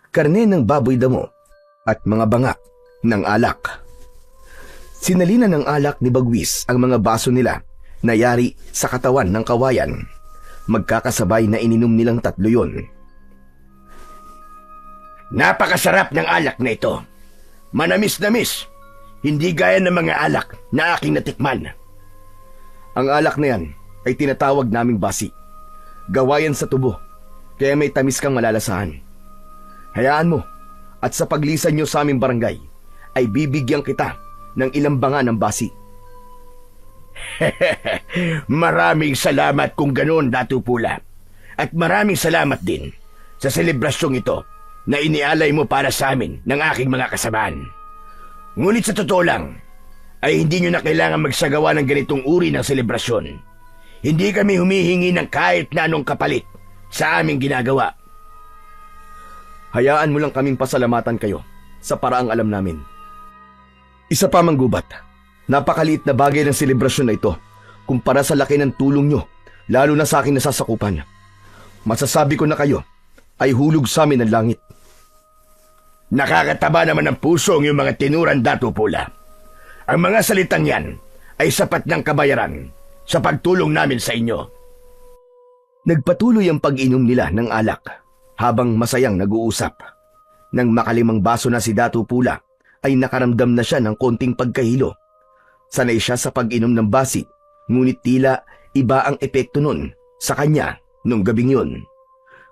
karne ng baboy damo at mga bangak ng alak. Sinalina ng alak ni Bagwis ang mga baso nila na yari sa katawan ng kawayan. Magkakasabay na ininom nilang 3 yon. Napakasarap ng alak na ito. Manamis-namis. Hindi gaya ng mga alak na aking natikman. Ang alak na yan ay tinatawag naming basi. Gawayan sa tubo, kaya may tamis kang malalasahan. Hayaan mo, at sa paglisan nyo sa aming barangay, ay bibigyan kita ng ilang banga ng basi. Maraming salamat kung ganoon, Datu Pula. At maraming salamat din sa selebrasyong ito na inialay mo para sa amin ng aking mga kasamaan. Ngunit sa totoo lang, ay hindi nyo na kailangan magsagawa ng ganitong uri ng selebrasyon. Hindi kami humihingi ng kahit na anong kapalit sa aming ginagawa. Hayaan mo lang kaming pasalamatan kayo sa paraang alam namin. Isa pa, Manggubat, napakaliit na bagay ng selebrasyon na ito kumpara sa laki ng tulong nyo, lalo na sa aking nasasakupan. Masasabi ko na kayo ay hulog sa amin ng langit. Nakakataba naman ng puso ang iyong mga tinuran, Datu Pula. Ang mga salitang yan ay sapat ng kabayaran sa pagtulong namin sa inyo. Nagpatuloy ang pag-inom nila ng alak habang masayang nag-uusap. Nang makalimang baso na si Datu Pula, ay nakaramdam na siya ng konting pagkahilo. Sanay siya sa pag-inom ng basi, ngunit tila iba ang epekto nun sa kanya nung gabing yun.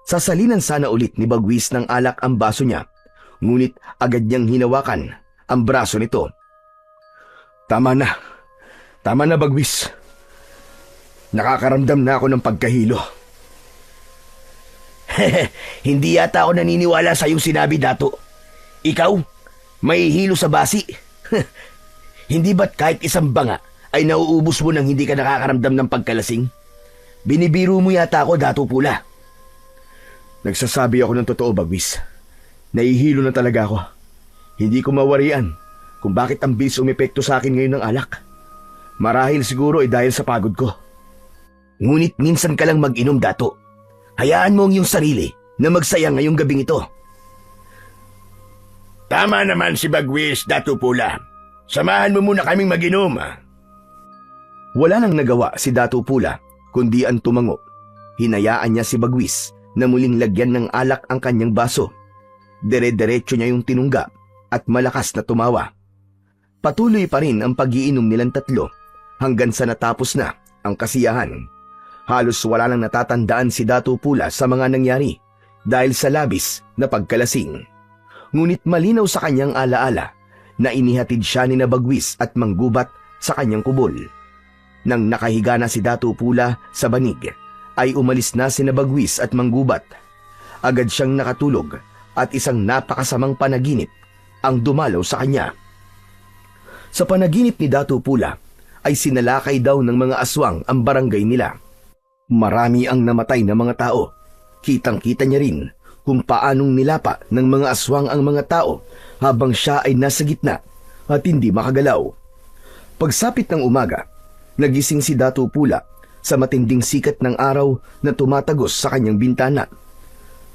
Sasalinan sana ulit ni Bagwis ng alak ang baso niya, ngunit agad niyang hinawakan ang braso nito. Tama na Bagwis. Nakakaramdam na ako ng pagkahilo. Hindi yata ako naniniwala sa iyong sinabi, Dato. Ikaw, may hilo sa basi. Hindi ba't kahit isang banga ay nauubos mo nang hindi ka nakakaramdam ng pagkalasing? Binibiro mo yata ako, Dato Pula. Nagsasabi ako ng totoo, Bagwis. Nahihilo na talaga ako. Hindi ko mawarian kung bakit ang bilis umepekto sa akin ngayon ng alak. Marahil siguro ay dahil sa pagod ko. Ngunit minsan ka lang mag-inom, Dato. Hayaan mo ang iyong sarili na magsaya ngayong gabing ito. Tama naman si Bagwis, Dato Pula. Samahan mo muna kaming mag-inom. Wala nang nagawa si Dato Pula kundi ang tumango. Hinayaan niya si Bagwis na muling lagyan ng alak ang kanyang baso. Dire-diretso niya yung tinungga at malakas na tumawa. Patuloy pa rin ang pag-iinom nilang tatlo hanggang sa natapos na ang kasiyahan. Halos wala nang natatandaan si Dato Pula sa mga nangyari dahil sa labis na pagkalasing. Ngunit malinaw sa kanyang alaala na inihatid siya ni Bagwis at Manggubat sa kanyang kubol. Nang nakahiga na si Dato Pula sa banig, ay umalis na si Bagwis at Manggubat. Agad siyang nakatulog at isang napakasamang panaginip ang dumalaw sa kanya. Sa panaginip ni Dato Pula ay sinalakay daw ng mga aswang ang barangay nila. Marami ang namatay na mga tao. Kitang-kita niya rin kung paanong nilapa ng mga aswang ang mga tao habang siya ay nasa gitna at hindi makagalaw. Pagsapit ng umaga, nagising si Dato Pula sa matinding sikat ng araw na tumatagos sa kanyang bintana.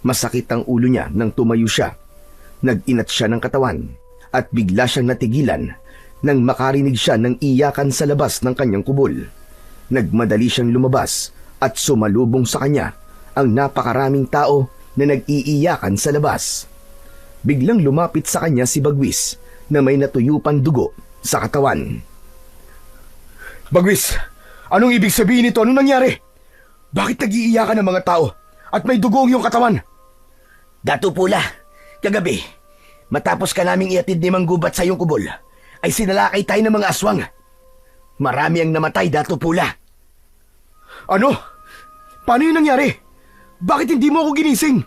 Masakit ang ulo niya nang tumayo siya. Nag-inat siya ng katawan at bigla siyang natigilan nang makarinig siya ng iyakan sa labas ng kanyang kubol. Nagmadali siyang lumabas at sumalubong sa kanya ang napakaraming tao na nag-iiyakan sa labas. Biglang lumapit sa kanya si Bagwis na may natuyupang dugo sa katawan. Bagwis, anong ibig sabihin nito? Anong nangyari? Bakit nag-iiyakan ng mga tao at may dugo ang iyong katawan? Dato Pula, kagabi, matapos ka naming iatid ni Manggubat sa iyong kubol, ay sinalakay tayo ng mga aswang. Marami ang namatay, Dato Pula. Ano? Paano yun nangyari? Bakit hindi mo ako ginising?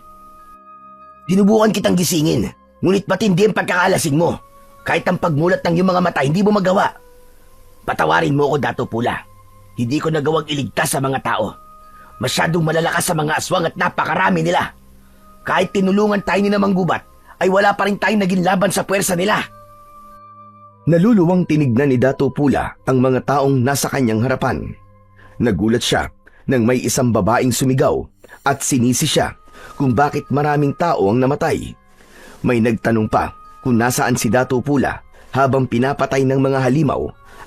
Dinubukan kitang gisingin, ngunit matindi ang pagkakalasing mo. Kahit ang pagmulat ng iyong mga mata, hindi mo magawa. Patawarin mo ako, Dato Pula. Hindi ko nagawang iligtas sa mga tao. Masyadong malalakas sa mga aswang at napakarami nila. Kahit tinulungan tayo ni Manggubat, ay wala pa rin tayong naging laban sa puwersa nila. Naluluwang tinignan ni Dato Pula ang mga taong nasa kanyang harapan. Nagulat siya nang may isang babaeng sumigaw at sinisi siya kung bakit maraming tao ang namatay. May nagtanong pa kung nasaan si Dato Pula habang pinapatay ng mga halimaw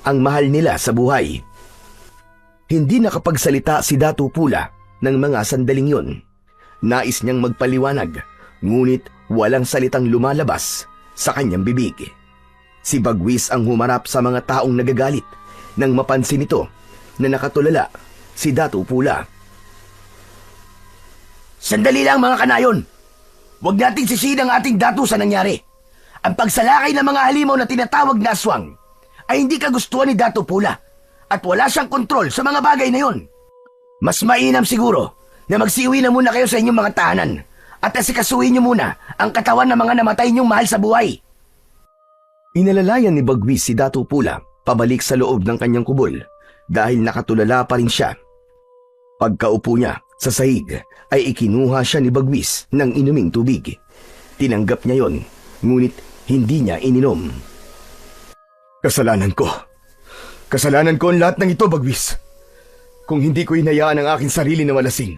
ang mahal nila sa buhay. Hindi nakapagsalita si Dato Pula ng mga sandaling yon. Nais niyang magpaliwanag, ngunit walang salitang lumalabas sa kanyang bibig. Si Bagwis ang humarap sa mga taong nagagalit nang mapansin ito na nakatulala si Dato Pula. Sandali lang, mga kanayon. Huwag nating sisihin ang ating dato sa nangyari. Ang pagsalakay ng mga halimaw na tinatawag na aswang ay hindi kagustuhan ni Dato Pula at wala siyang kontrol sa mga bagay na yon. Mas mainam siguro na magsiuwi na muna kayo sa inyong mga tahanan at asikasuhin niyo muna ang katawan ng mga namatay niyong mahal sa buhay. Inalalayan ni Bagwis si Dato Pula pabalik sa loob ng kanyang kubol dahil nakatulala pa rin siya. Pagkaupo niya sa sahig ay ikinuha siya ni Bagwis ng inuming tubig. Tinanggap niya yon, ngunit hindi niya ininom. Kasalanan ko. Kasalanan ko ang lahat ng ito, Bagwis. Kung hindi ko hinayaan ang aking sarili na malasing,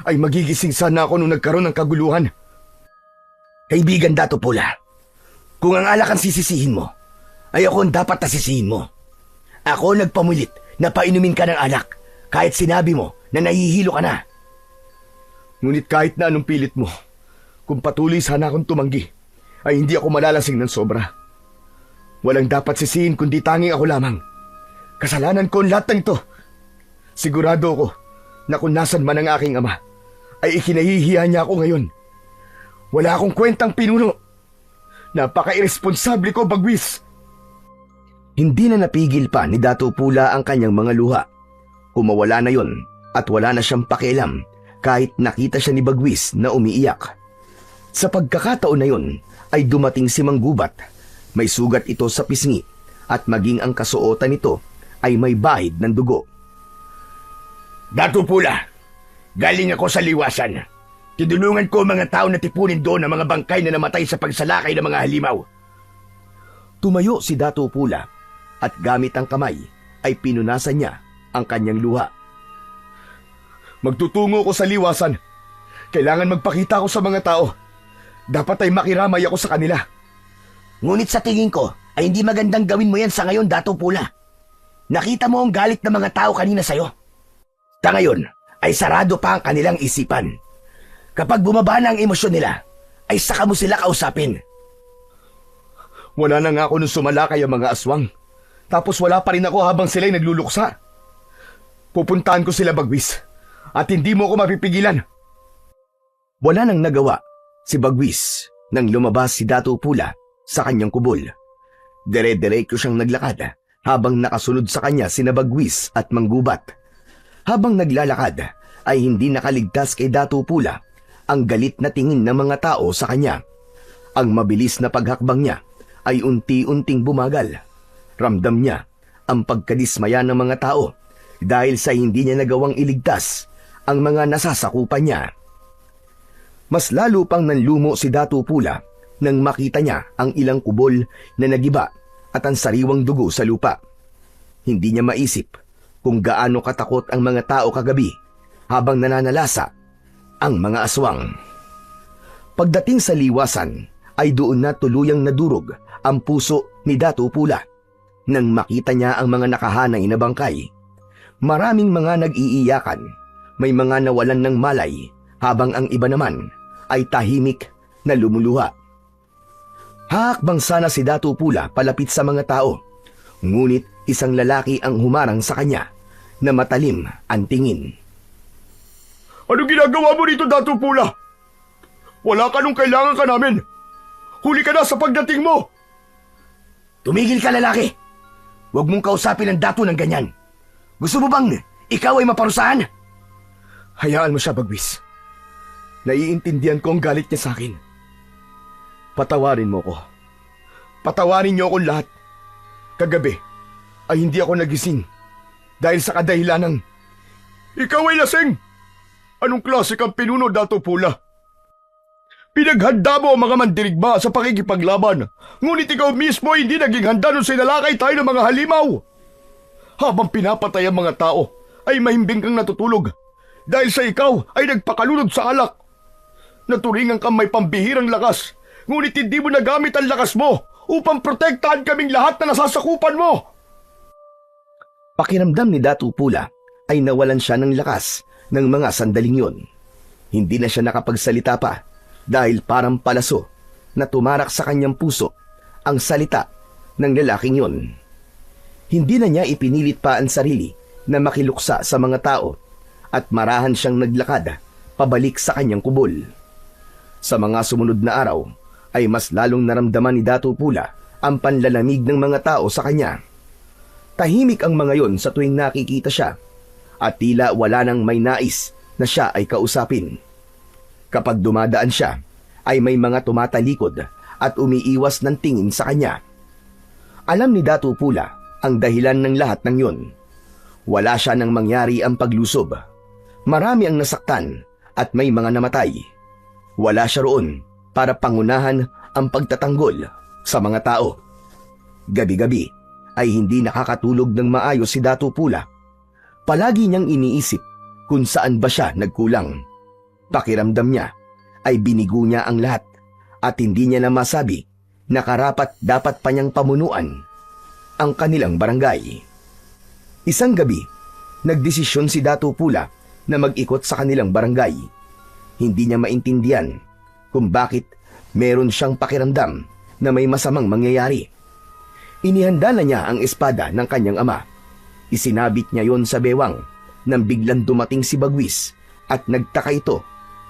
ay magigising sana ako nung nagkaroon ng kaguluhan. Kaibigan Dato Pula, kung ang alak ang sisisihin mo, ay ako ang dapat nasisihin mo. Ako nagpamulit na painumin ka ng alak kahit sinabi mo na nahihilo ka na. Ngunit kahit na anong pilit mo, kung patuloy sana akong tumanggi, ay hindi ako malalasing ng sobra. Walang dapat sisihin kundi tanging ako lamang. Kasalanan ko ang lahat ng ito. Sigurado ako na kung nasan man ang aking ama, ay ikinahihiya niya ako ngayon. Wala akong kwentang pinuno. Napaka-irresponsable ko, Bagwis. Hindi na napigil pa ni Dato Pula ang kanyang mga luha. Kumawala na yon at wala na siyang pakialam kahit nakita siya ni Bagwis na umiiyak. Sa pagkakataon na yon ay dumating si Manggubat. May sugat ito sa pisngi at maging ang kasuotan nito ay may bahid ng dugo. Dato Pula, galing ako sa liwasan. Tinulungan ko ang mga tao na tipunin doon ang mga bangkay na namatay sa pagsalakay ng mga halimaw. Tumayo si Dato Pula at gamit ang kamay ay pinunasan niya ang kanyang luha. Magtutungo ko sa liwasan. Kailangan magpakita ko sa mga tao. Dapat ay makiramay ako sa kanila. Ngunit sa tingin ko ay hindi magandang gawin mo yan sa ngayon, Dato Pula. Nakita mo ang galit ng mga tao kanina sa'yo. Sa ngayon ay sarado pa ang kanilang isipan. Kapag bumaba na ang emosyon nila, ay saka mo sila kausapin. Wala na nga ako nung sumalakay ang mga aswang. Tapos wala pa rin ako habang sila'y nagluluksa. Pupuntahan ko sila, Bagwis. At hindi mo ako mapipigilan. Wala nang nagawa si Bagwis nang lumabas si Dato Pula sa kanyang kubol. Dire-diretso siyang naglakad habang nakasunod sa kanya sina Bagwis at Manggubat. Habang naglalakad ay hindi nakaligtas kay Dato Pula ang galit na tingin ng mga tao sa kanya. Ang mabilis na paghakbang niya ay unti-unting bumagal. Ramdam niya ang pagkadismaya ng mga tao dahil sa hindi niya nagawang iligtas ang mga nasasakupan niya. Mas lalo pang nanlumo si Dato Pula nang makita niya ang ilang kubol na nagiba at ang sariwang dugo sa lupa. Hindi niya maisip kung gaano katakot ang mga tao kagabi habang nananalasa ang mga aswang. Pagdating sa liwasan ay doon na tuluyang nadurog ang puso ni Dato Pula nang makita niya ang mga nakahanay na bangkay. Maraming mga nag-iiyakan, may mga nawalan ng malay habang ang iba naman ay tahimik na lumuluha. Hakbang sana si Dato Pula palapit sa mga tao, ngunit isang lalaki ang humarang sa kanya na matalim ang tingin. Anong ginagawa mo rito, Dato Pula? Wala ka nung kailangan ka namin. Huli ka na sa pagdating mo. Tumigil ka, lalaki. Huwag mong kausapin ang dato ng ganyan. Gusto mo bang ikaw ay maparusahan? Hayaan mo siya, Bagwis. Naiintindihan ko ang galit niya sa akin. Patawarin mo ko. Patawarin niyo akong lahat. Kagabi ay hindi ako nagising dahil sa kadahilan ng ikaw ay lasing. Anong klase kang pinuno, Dato Pula? Pinaghanda mo ang mga mandirigma sa pakikipaglaban, ngunit ikaw mismo ay hindi naging handa nung sinalakay tayo ng mga halimaw. Habang pinapatay ang mga tao, ay mahimbing kang natutulog dahil sa ikaw ay nagpakalunod sa alak. Naturingan kang may pambihirang lakas, ngunit hindi mo nagamit ang lakas mo upang protektahan kaming lahat na nasasakupan mo. Pakiramdam ni Dato Pula ay nawalan siya ng lakas ng mga sandaling yon. Hindi na siya nakapagsalita pa dahil parang palaso na tumarak sa kanyang puso ang salita ng lalaking yon. Hindi na niya ipinilit pa ang sarili na makiluksa sa mga tao at marahan siyang naglakad pabalik sa kanyang kubol. Sa mga sumunod na araw ay mas lalong naramdaman ni Dato Pula ang panlalamig ng mga tao sa kanya. Tahimik ang mga yon sa tuwing nakikita siya at tila wala nang may nais na siya ay kausapin. Kapag dumadaan siya, ay may mga tumatalikod at umiiwas ng tingin sa kanya. Alam ni Dato Pula ang dahilan ng lahat ng yun. Wala siya nang mangyari ang paglusob. Marami ang nasaktan at may mga namatay. Wala siya roon para pangunahan ang pagtatanggol sa mga tao. Gabi-gabi ay hindi nakakatulog ng maayos si Dato Pula. Palagi niyang iniisip kung saan ba siya nagkulang. Pakiramdam niya ay binigo niya ang lahat at hindi niya na masabi na karapat dapat pa niyang pamunuan ang kanilang barangay. Isang gabi, nagdesisyon si Dato Pula na mag-ikot sa kanilang barangay. Hindi niya maintindihan kung bakit meron siyang pakiramdam na may masamang mangyayari. Inihanda na niya ang espada ng kanyang ama. Isinabit niya yon sa bewang nang biglang dumating si Bagwis at nagtaka ito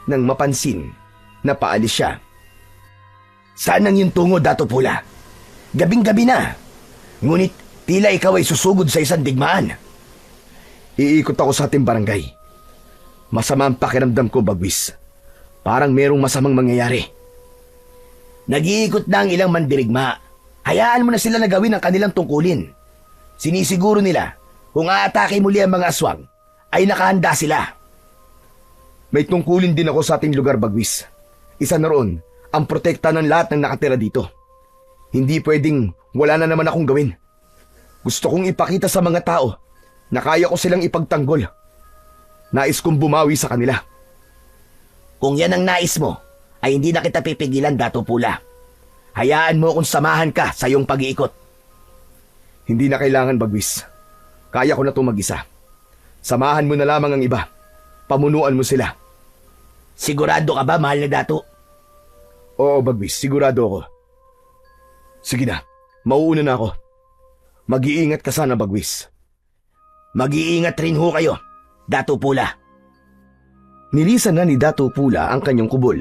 nang mapansin na paalis siya. Saan ang iyong tungo, Dato Pula? Gabing-gabi na. Ngunit tila ikaw ay susugod sa isang digmaan. Iikot ako sa ating barangay. Masama ang pakiramdam ko, Bagwis. Parang merong masamang mangyayari. Nag-iikot na ang ilang mandirigma. Hayaan mo na sila na gawin ang kanilang tungkulin. Sinisiguro nila kung aatake muli ang mga aswang, ay nakahanda sila. May tungkulin din ako sa ating lugar, Bagwis. Isa na roon ang protekta ng lahat ng nakatira dito. Hindi pwedeng wala na naman akong gawin. Gusto kong ipakita sa mga tao na kaya ko silang ipagtanggol. Nais kong bumawi sa kanila. Kung yan ang nais mo, ay hindi na kita pipigilan, Dato Pula. Hayaan mo kung samahan ka sa iyong pag-iikot. Hindi na kailangan, Bagwis. Kaya ko na itong mag-isa. Samahan mo na lamang ang iba. Pamunuan mo sila. Sigurado ka ba, mahal na Dato? Oo, Bagwis. Sigurado ako. Sige na. Mauuna na ako. Mag-iingat ka sana, Bagwis. Mag-iingat rin ho kayo, Dato Pula. Nilisan na ni Dato Pula ang kanyang kubol.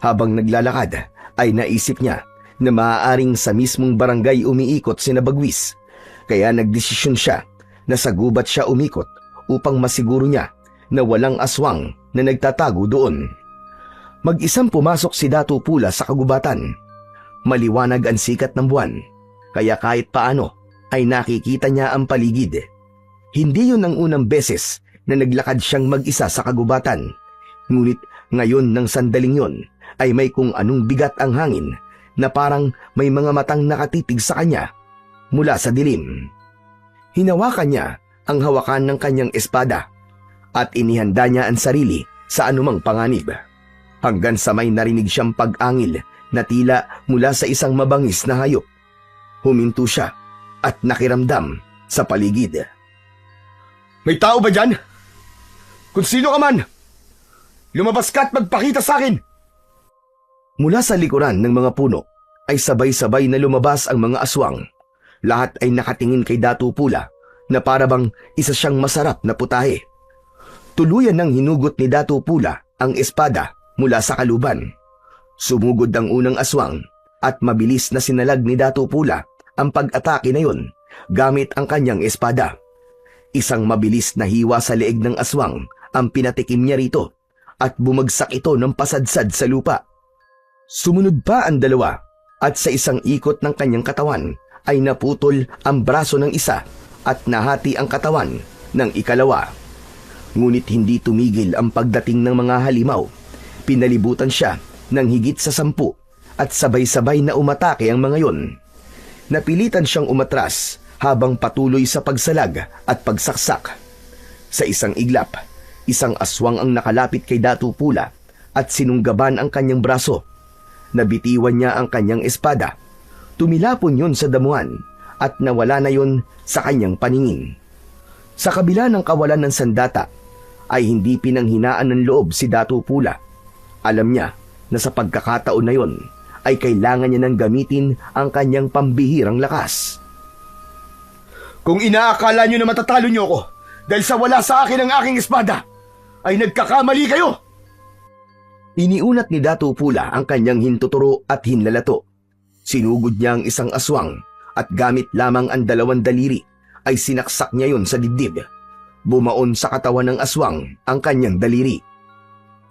Habang naglalakad, ay naisip niya na maaaring sa mismong barangay umiikot sina Bagwis. Kaya nagdesisyon siya na sa gubat siya umikot upang masiguro niya na walang aswang na nagtatago doon. Mag-isang pumasok si Dato Pula sa kagubatan. Maliwanag ang sikat ng buwan, kaya kahit paano ay nakikita niya ang paligid. Hindi yun ang unang beses na naglakad siyang mag-isa sa kagubatan. Ngunit ngayon ng sandaling yon ay may kung anong bigat ang hangin na parang may mga matang nakatitig sa kanya mula sa dilim. Hinawakan niya ang hawakan ng kanyang espada at inihanda niya ang sarili sa anumang panganib. Hanggang sa may narinig siyang pag-angil na tila mula sa isang mabangis na hayop. Huminto siya at nakiramdam sa paligid. May tao ba dyan? Kung sino ka man, lumabas ka at magpakita sa akin! Mula sa likuran ng mga puno ay sabay-sabay na lumabas ang mga aswang. Lahat ay nakatingin kay Dato Pula na parabang isa siyang masarap na putahe. Tuluyan ng hinugot ni Dato Pula ang espada mula sa kaluban. Sumugod ang unang aswang at mabilis na sinalag ni Dato Pula ang pag-atake na yon gamit ang kanyang espada. Isang mabilis na hiwa sa leeg ng aswang ang pinatikim niya rito at bumagsak ito ng pasadsad sa lupa. Sumunod pa ang dalawa at sa isang ikot ng kanyang katawan ay naputol ang braso ng isa at nahati ang katawan ng ikalawa. Ngunit hindi tumigil ang pagdating ng mga halimaw. Pinalibutan siya ng higit sa 10 at sabay-sabay na umatake ang mga yon. Napilitan siyang umatras habang patuloy sa pagsalag at pagsaksak. Sa isang iglap, isang aswang ang nakalapit kay Dato Pula at sinunggaban ang kanyang braso. Nabitiwan niya ang kanyang espada. Tumilapon yun sa damuhan at nawala na yun sa kanyang paningin. Sa kabila ng kawalan ng sandata, ay hindi pinanghinaan ng loob si Dato Pula. Alam niya na sa pagkakataon na yon ay kailangan niya nang gamitin ang kanyang pambihirang lakas. Kung inaakala nyo na matatalo nyo ako dahil sa wala sa akin ang aking espada, ay nagkakamali kayo! Iniunat ni Dato Pula ang kanyang hintuturo at hinlalato. Sinugod niya ang isang aswang at gamit lamang ang 2 daliri ay sinaksak niya yon sa dibdib. Bumaon sa katawan ng aswang ang kanyang daliri.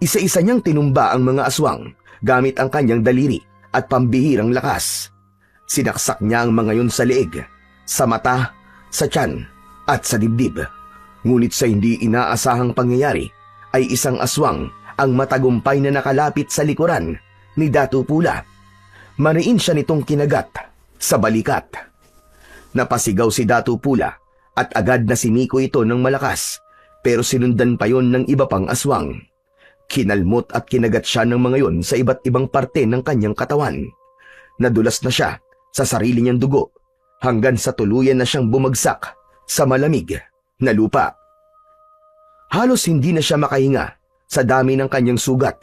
Isa-isa niyang tinumba ang mga aswang gamit ang kanyang daliri at pambihirang lakas. Sinaksak niya ang mga yon sa leeg, sa mata, sa tiyan at sa dibdib. Ngunit sa hindi inaasahang pangyayari ay isang aswang ang matagumpay na nakalapit sa likuran ni Dato Pula. Mariin siya nitong kinagat sa balikat. Napasigaw si Dato Pula at agad na siniko ito ng malakas, pero sinundan pa yon ng iba pang aswang. Kinalmot at kinagat siya ng mga yon sa iba't ibang parte ng kanyang katawan. Nadulas na siya sa sarili niyang dugo hanggang sa tuluyan na siyang bumagsak sa malamig na lupa. Halos hindi na siya makahinga sa dami ng kanyang sugat.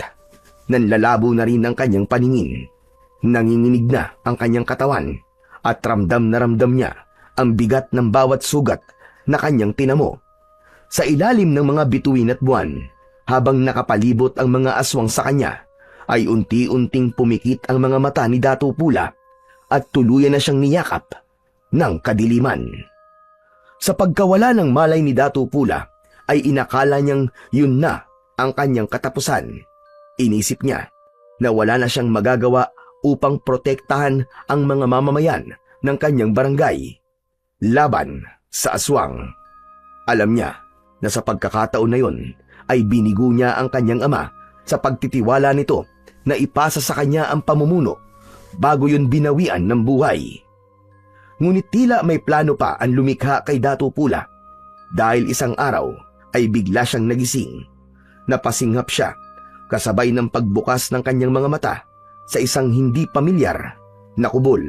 Nanlalabo na rin ang kanyang paningin. Nanginginig na ang kanyang katawan at ramdam na ramdam niya ang bigat ng bawat sugat na kanyang tinamo. Sa ilalim ng mga bituin at buwan, habang nakapalibot ang mga aswang sa kanya, ay unti-unting pumikit ang mga mata ni Dato Pula at tuluyan na siyang niyakap ng kadiliman. Sa pagkawala ng malay ni Dato Pula, ay inakala niyang yun na ang kanyang katapusan. Inisip niya na wala na siyang magagawa upang protektahan ang mga mamamayan ng kanyang barangay laban sa aswang. Alam niya na sa pagkakataon na yon ay binigo niya ang kanyang ama sa pagtitiwala nito na ipasa sa kanya ang pamumuno bago yun binawian ng buhay. Ngunit tila may plano pa ang lumikha kay Dato Pula dahil isang araw ay bigla siyang nagising. Napasinghap siya kasabay ng pagbukas ng kanyang mga mata sa isang hindi pamilyar na kubol.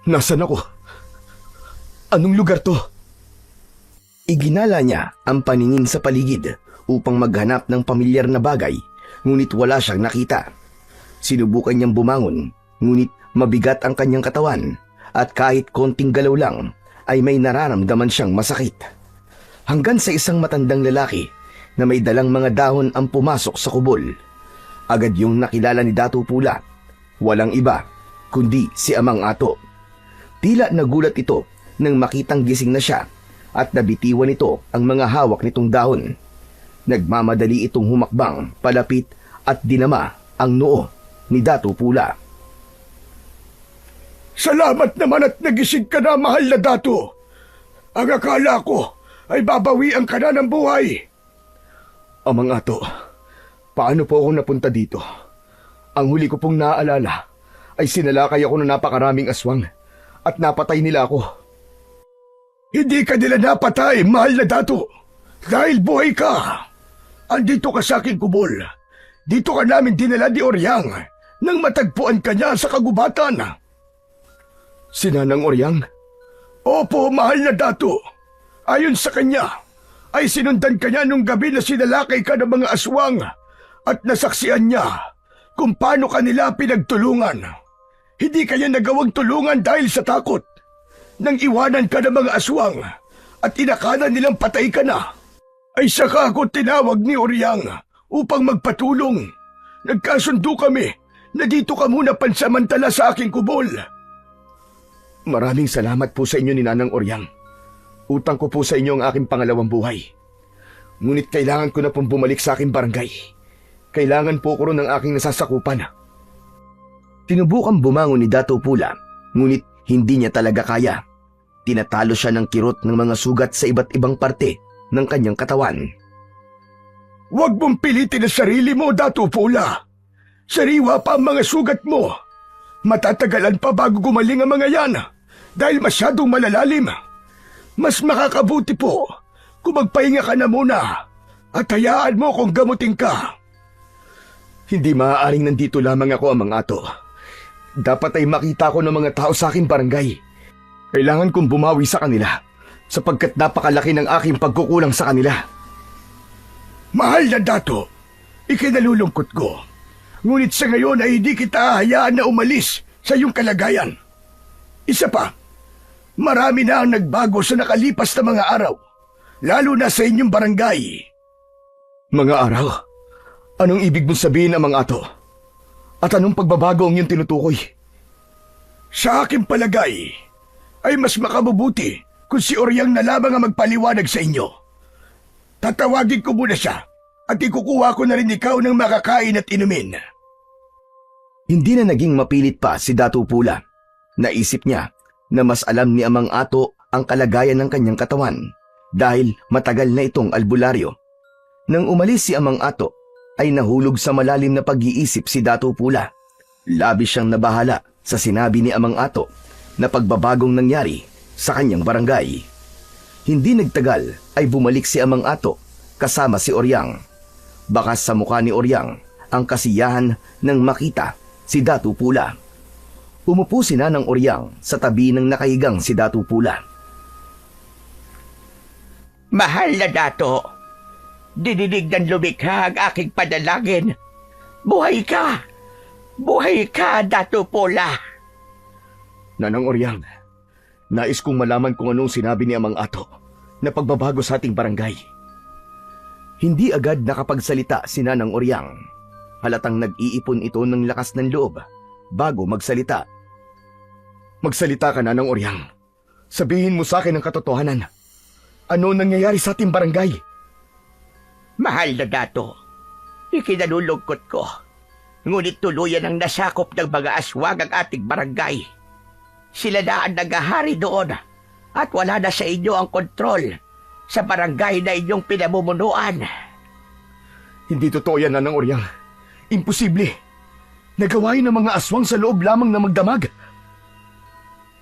Nasaan ako? Anong lugar to? Iginala niya ang paningin sa paligid upang maghanap ng pamilyar na bagay, ngunit wala siyang nakita. Sinubukan niyang bumangon, ngunit mabigat ang kanyang katawan at kahit konting galaw lang ay may nararamdaman siyang masakit. Hanggang sa isang matandang lalaki na may dalang mga dahon ang pumasok sa kubol. Agad yung nakilala ni Dato Pula. Walang iba kundi si Amang Ato. Tila nagulat ito nang makitang gising na siya at nabitiwan ito ang mga hawak nitong dahon. Nagmamadali itong humakbang palapit at dinama ang noo ni Dato Pula. Salamat naman at nagising ka na, mahal na Dato. Ang akala ko ay babawian ka na ng buhay. Amang Ato, paano po ako napunta dito? Ang huli ko pong naaalala ay sinalakay ako ng napakaraming aswang at napatay nila ako. Hindi ka nila napatay, mahal na Dato. Dahil buhay ka. Andito ka sa aking kubol. Dito ka namin dinala ni Oryang nang matagpuan ka niya sa kagubatan. Si Nanang Oryang? Opo, mahal na Dato. Ayon sa kanya, ay sinundan ka niya nung gabi na sinalakay ka ng mga aswang at nasaksihan niya kung paano kanila pinagtulungan. Hindi kanya nagawang tulungan dahil sa takot. Nang iwanan ka ng mga aswang at inakala nilang patay ka na, ay saka ako tinawag ni Oryang upang magpatulong. Nagkasundo kami na dito ka muna pansamantala sa aking kubol. Maraming salamat po sa inyo ni Nanang Oryang. Utang ko po sa inyo ang aking pangalawang buhay. Ngunit kailangan ko na pong bumalik sa aking barangay. Kailangan po ko rin ng aking nasasakupan. Tinubukang bumangon ni Dato Pula, ngunit hindi niya talaga kaya. Tinatalo siya ng kirot ng mga sugat sa iba't ibang parte ng kanyang katawan. Huwag mong pilitin ang sarili mo, Dato Pula. Sariwa pa ang mga sugat mo. Matatagalan pa bago gumaling ang mga yan dahil masyadong malalalim. Mas makakabuti po kung magpahinga ka na muna at hayaan mo kung gamutin ka. Hindi maaaring nandito lamang ako, Amang Ato. Dapat ay makita ko ng mga tao sa aking barangay. Kailangan kong bumawi sa kanila sapagkat napakalaki ng aking pagkukulang sa kanila. Mahal na Dato, ikinalulungkot ko. Ngunit sa ngayon ay hindi kita hayaan na umalis sa iyong kalagayan. Isa pa, marami na ang nagbago sa nakalipas na mga araw, lalo na sa inyong barangay. Mga araw? Anong ibig mong sabihin, Amang Ato? At anong pagbabago ang iyong tinutukoy? Sa aking palagay, ay mas makabubuti kung si Oryang na lamang ang magpaliwanag sa inyo. Tatawagin ko muna siya at ikukuha ko na rin ikaw ng makakain at inumin. Hindi na naging mapilit pa si Dato Pula. Naisip niya na mas alam ni Amang Ato ang kalagayan ng kanyang katawan dahil matagal na itong albularyo. Nang umalis si Amang Ato, ay nahulog sa malalim na pag-iisip si Dato Pula. Labis siyang nabahala sa sinabi ni Amang Ato na pagbabagong nangyari sa kanyang barangay. Hindi nagtagal ay bumalik si Amang Ato kasama si Oryang. Bakas sa mukha ni Oryang ang kasiyahan nang makita si Dato Pula. Umupo si Nanang Oryang sa tabi ng nakahigang si Dato Pula. Mahal na Dato, dinidig ng lumikha ang aking panalangin. Buhay ka! Buhay ka, Dato Pula! Nanang Oryang, nais kong malaman kung anong sinabi ni Amang Ato na pagbabago sa ating barangay. Hindi agad nakapagsalita si Nanang Oryang. Halatang nag-iipon ito ng lakas ng loob bago magsalita. Magsalita ka, Nanang Oryang. Sabihin mo sa akin ang katotohanan. Ano nangyayari sa ating barangay? Mahal na Dato, ikinalulungkot ko. Ngunit tuluyan ang nasakop ng mga aswang ang ating barangay. Sila na ang nagahari doon at wala na sa inyo ang kontrol sa barangay na inyong pinamumunuan. Hindi totoo yan, Nanang Oryang. Imposible. Nagawain ng mga aswang sa loob lamang na magdamag.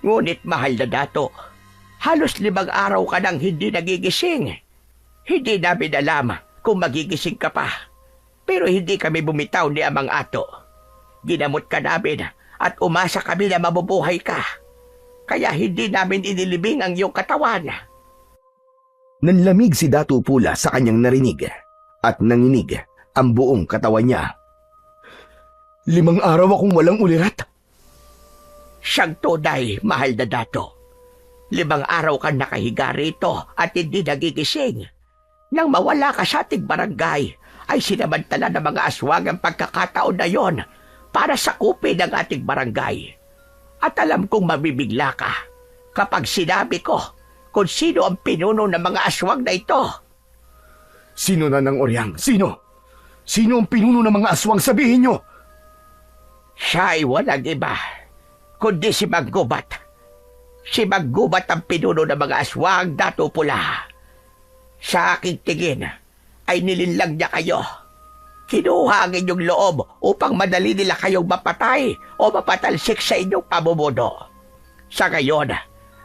Ngunit mahal na dato, halos 5 araw ka nang hindi nagigising. Hindi namin alam kung magigising ka pa. Pero hindi kami bumitaw ni Amang Ato. Ginamot ka namin at umasa kami na mabubuhay ka. Kaya hindi namin inilibing ang iyong katawan. Nanlamig si Datu Pula sa kanyang narinig at nanginig ang buong katawan niya. 5 araw akong walang ulirat. Siyang tunay, mahal na dato. 5 araw kang nakahiga rito at hindi nagigising. Nang mawala ka sa ating barangay, ay sinamantala ng mga aswang ang pagkakataon na yon para sakupin ang ating barangay. At alam kong mabibigla ka kapag sinabi ko kung sino ang pinuno ng mga aswang na ito. Sino, Nanang Oryang? Sino? Sino ang pinuno ng mga aswang? Sabihin nyo! Siya ay walang iba, kundi si Maggubat. Si Maggubat ang pinuno ng mga aswang, Datu Pula. Sa aking tingin, ay nilinlang niya kayo. Kinuha ang inyong loob upang madali nila kayong mapatay o mapatalsik sa inyong pamumuno. Sa ngayon,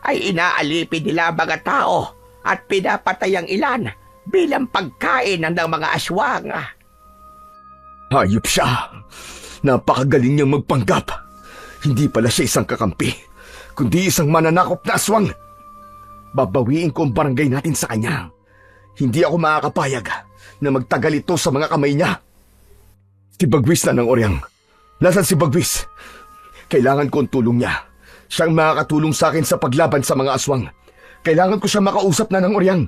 ay inaalipin nila ang mga tao at pinapatay ang ilan bilang pagkain ng mga aswang. Hayop siya! Napakagaling niyang magpanggap. Hindi pala siya isang kakampi, kundi isang mananakop na aswang. Babawiin ko ang barangay natin sa kanya. Hindi ako makakapayag na magtagal ito sa mga kamay niya. Si Bagwis, Nanang Oryang. Nasaan si Bagwis? Kailangan ko ang tulong niya. Siyang makakatulong sa akin sa paglaban sa mga aswang. Kailangan ko siya makausap, Nanang Oryang.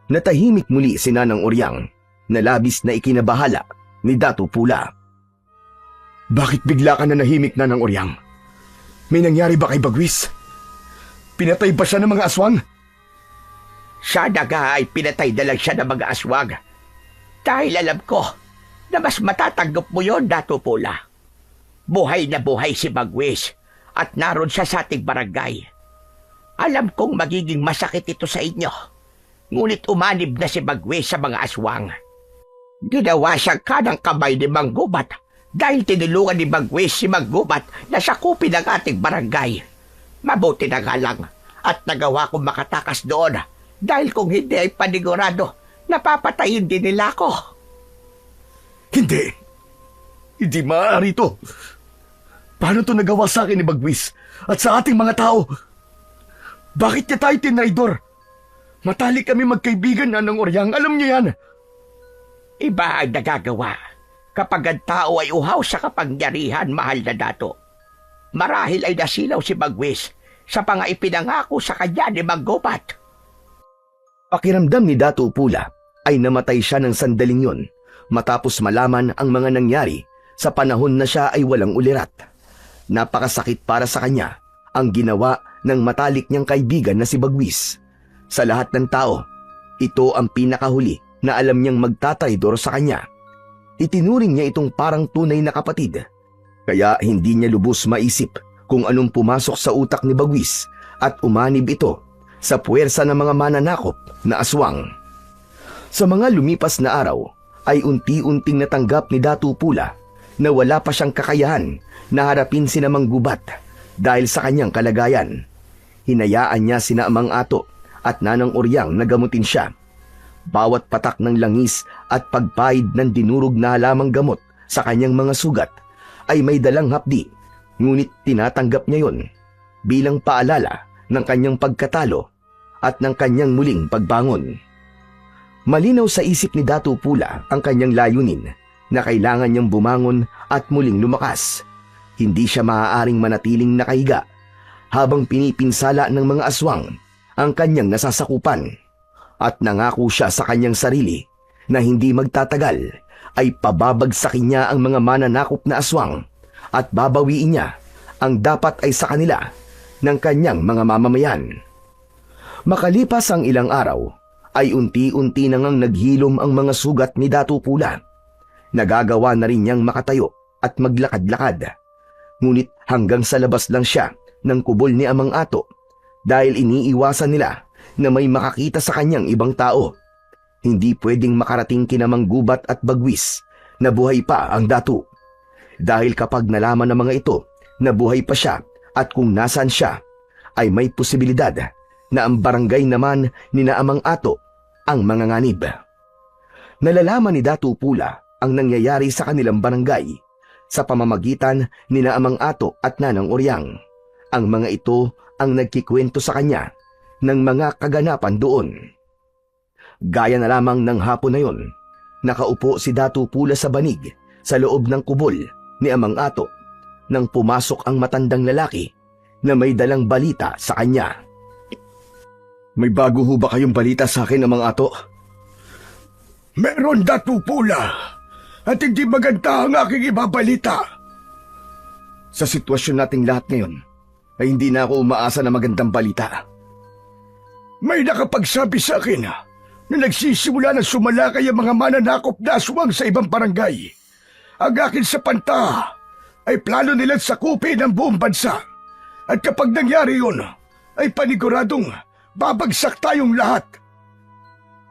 Natahimik muli si Nanang Oryang na labis na ikinabahala ni Datu Pula. Bakit bigla ka na nahimik, Nanang Oryang? May nangyari ba kay Bagwis? Pinatay ba siya ng mga aswang? Sana nga ay pinatay na lang siya ng mga aswang. Dahil alam ko na mas matatanggap mo yon, Datu Pula. Buhay na buhay si Bagwis at naroon siya sa ating barangay. Alam kong magiging masakit ito sa inyo. Ngunit umanib na si Bagwis sa mga aswang. Ginawa siyang kanang kamay ni Manggubat dahil tinulungan ni Bagwis si Manggubat na sakupin ang ating barangay. Mabuti na nga lang at nagawa kong makatakas doon dahil kung hindi ay panigurado, napapatayin din nila ako. Hindi! Hindi maaari ito! Paano ito nagawa sa akin ni Bagwis at sa ating mga tao? Bakit niya tayo tinraidor? Matalik kami magkaibigan, Nanang Oryang. Alam niyo yan. Iba ang nagagawa kapag ang tao ay uhaw sa kapangyarihan, mahal na dato. Marahil ay nasilaw si Bagwis sa ipinangako sa kanya ni Manggubat. Pakiramdam ni Datu Pula ay namatay siya ng sandaling yon matapos malaman ang mga nangyari sa panahon na siya ay walang ulirat. Napakasakit para sa kanya ang ginawa ng matalik niyang kaibigan na si Bagwis. Sa lahat ng tao, ito ang pinakahuli na alam niyang magtataydor sa kanya. Itinuring niya itong parang tunay na kapatid. Kaya hindi niya lubos maisip kung anong pumasok sa utak ni Bagwis at umanib ito sa puwersa ng mga mananakop na aswang. Sa mga lumipas na araw ay unti-unting natanggap ni Datu Pula na wala pa siyang kakayahan na harapin sina Manggubat dahil sa kanyang kalagayan. Hinayaan niya sina Amang Ato at Nanang Oryang na gamutin siya. Bawat patak ng langis at pagpahid ng dinurog na halamang gamot sa kanyang mga sugat ay may dalang hapdi, ngunit tinatanggap niya yon bilang paalala ng kanyang pagkatalo at ng kanyang muling pagbangon. Malinaw sa isip ni Datu Pula ang kanyang layunin na kailangan niyang bumangon at muling lumakas. Hindi siya maaaring manatiling nakahiga habang pinipinsala ng mga aswang ang kanyang nasasakupan. At nangako siya sa kanyang sarili na hindi magtatagal ay pababagsakin niya ang mga mananakop na aswang at babawiin niya ang dapat ay sa kanila ng kanyang mga mamamayan. Makalipas ang ilang araw, ay unti-unti na ngang naghilom ang mga sugat ni Datu Pula. Nagagawa na rin niyang makatayo at maglakad-lakad. Ngunit hanggang sa labas lang siya ng kubol ni Amang Ato dahil iniiwasan nila na may makakita sa kanyang ibang tao. Hindi pwedeng makarating kina Manggubat at Bagwis na buhay pa ang Datu. Dahil kapag nalaman ng mga ito na buhay pa siya at kung nasaan siya, ay may posibilidad na ang barangay naman ni na Amang Ato ang manganganib. Nalalaman ni Datu Pula ang nangyayari sa kanilang barangay sa pamamagitan ni na Amang Ato at Nanang Oryang. Ang mga ito ang nagkikwento sa kanya ng mga kaganapan doon. Gaya na lamang ng hapon na yon, nakaupo si Datu Pula sa banig sa loob ng kubol ni Amang Ato nang pumasok ang matandang lalaki na may dalang balita sa kanya. May bago ho ba kayong balita sa akin, Amang Ato? Meron, Datu Pula, at hindi maganda ang aking ibabalita. Sa sitwasyon nating lahat ngayon, ay hindi na ako umaasa na magandang balita. May nakapagsabi sa akin na nagsisimula na sumalakay ang mga mananakop na aswang sa ibang barangay. Ang akin sa panta ay plano nilang sakupin ang buong bansa. At kapag nangyari yun, ay paniguradong babagsak tayong lahat.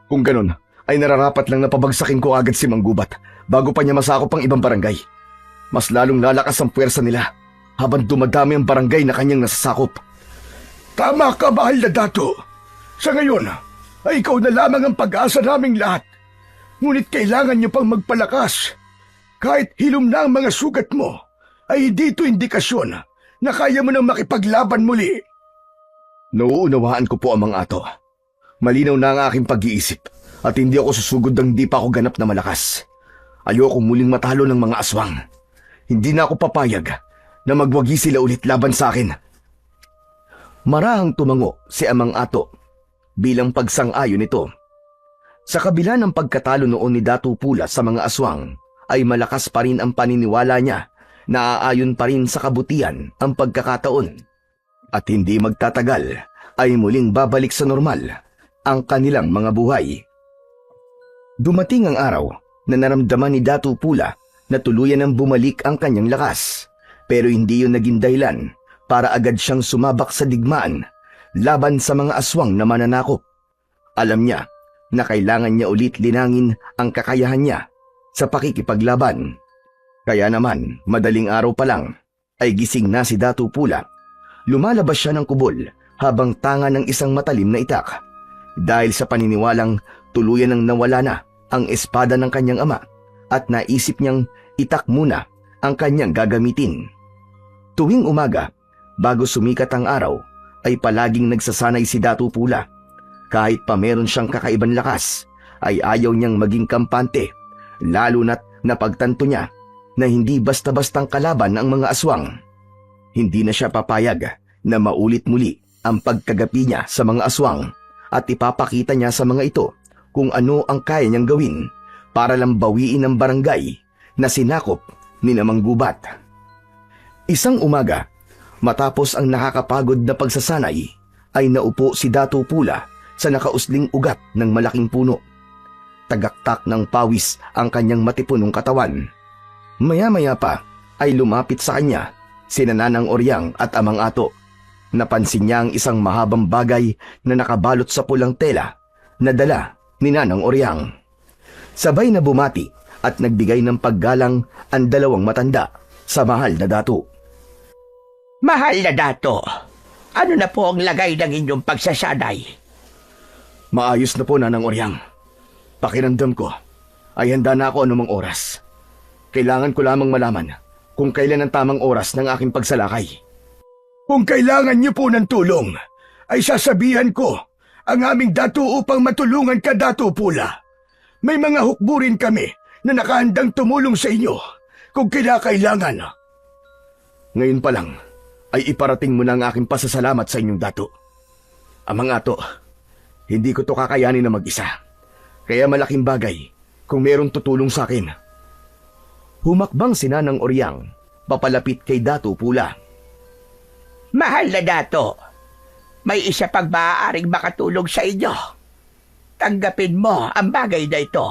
Kung ganun, ay nararapat lang na pabagsakin ko agad si Manggubat bago pa niya masakop ang ibang barangay. Mas lalong lalakas ang puwersa nila habang dumadami ang barangay na kanyang nasasakop. Tama ka, mahal na Datu. Sa ngayon, ay ikaw na lamang ang pag-asa naming lahat. Ngunit kailangan niyo pang magpalakas. Kahit hilom na ang mga sugat mo, ay hindi ito indikasyon na kaya mo nang makipaglaban muli. Nauunawaan ko po, Amang Ato. Malinaw na ang aking pag-iisip at hindi ako susugod ng di pa ako ganap na malakas. Ayoko muling matalo ng mga aswang. Hindi na ako papayag na magwagi sila ulit laban sa akin. Marahang tumango si Amang Ato bilang pagsang-ayon nito. Sa kabila ng pagkatalo noon ni Datu Pula sa mga aswang, ay malakas pa rin ang paniniwala niya na aayon pa rin sa kabutihan ang pagkakataon. At hindi magtatagal ay muling babalik sa normal ang kanilang mga buhay. Dumating ang araw na naramdaman ni Datu Pula na tuluyan ng bumalik ang kanyang lakas. Pero hindi yun naging dahilan para agad siyang sumabak sa digmaan laban sa mga aswang na mananakop. Alam niya na kailangan niya ulit linangin ang kakayahan niya sa pakikipaglaban. Kaya naman, madaling araw pa lang, ay gising na si Datu Pula. Lumalabas siya ng kubol habang tanga ng isang matalim na itak. Dahil sa paniniwalang tuluyan ng nawala na ang espada ng kanyang ama at naisip niyang itak muna ang kanyang gagamitin. Tuwing umaga, bago sumikat ang araw, ay palaging nagsasanay si Datu Pula. Kahit pa meron siyang kakaibang lakas, ay ayaw niyang maging kampante, lalo na't napagtanto niya na hindi basta-bastang kalaban ang mga aswang. Hindi na siya papayag na maulit muli ang pagkagapi niya sa mga aswang at ipapakita niya sa mga ito kung ano ang kaya niyang gawin para lang bawiin ang barangay na sinakop ni na Manggubat. Isang umaga, matapos ang nakakapagod na pagsasanay, ay naupo si Datu Pula sa nakausling ugat ng malaking puno. Tagaktak ng pawis ang kanyang matipunong katawan. Maya-maya pa ay lumapit sa kanya sina Nanang Oryang at Amang Ato. Napansin niya ang isang mahabang bagay na nakabalot sa pulang tela na dala ni Nanang Oryang. Sabay na bumati at nagbigay ng paggalang ang dalawang matanda sa mahal na Datu. Mahal na Dato, ano na po ang lagay ng inyong pagsasanay? Maayos na po, Nanang Oryang. Pakiramdam ko ay handa na ako anumang oras. Kailangan ko lamang malaman kung kailan ang tamang oras ng aking pagsalakay. Kung kailangan niyo po ng tulong, ay sasabihan ko ang aming Datu upang matulungan ka, Datu Pula. May mga hukburin kami na nakahandang tumulong sa inyo kung kinakailangan. Ngayon pa lang ay iparating mo na ang aking pasasalamat sa inyong Datu. Amang Ato, hindi ko to kakayanin na mag-isa. Kaya malaking bagay kung merong tutulong sa akin. Humakbang si Nanang Oryang, papalapit kay Datu Pula. Mahal na Dato, may isa pang maaaring makatulong sa inyo. Tanggapin mo ang bagay na ito.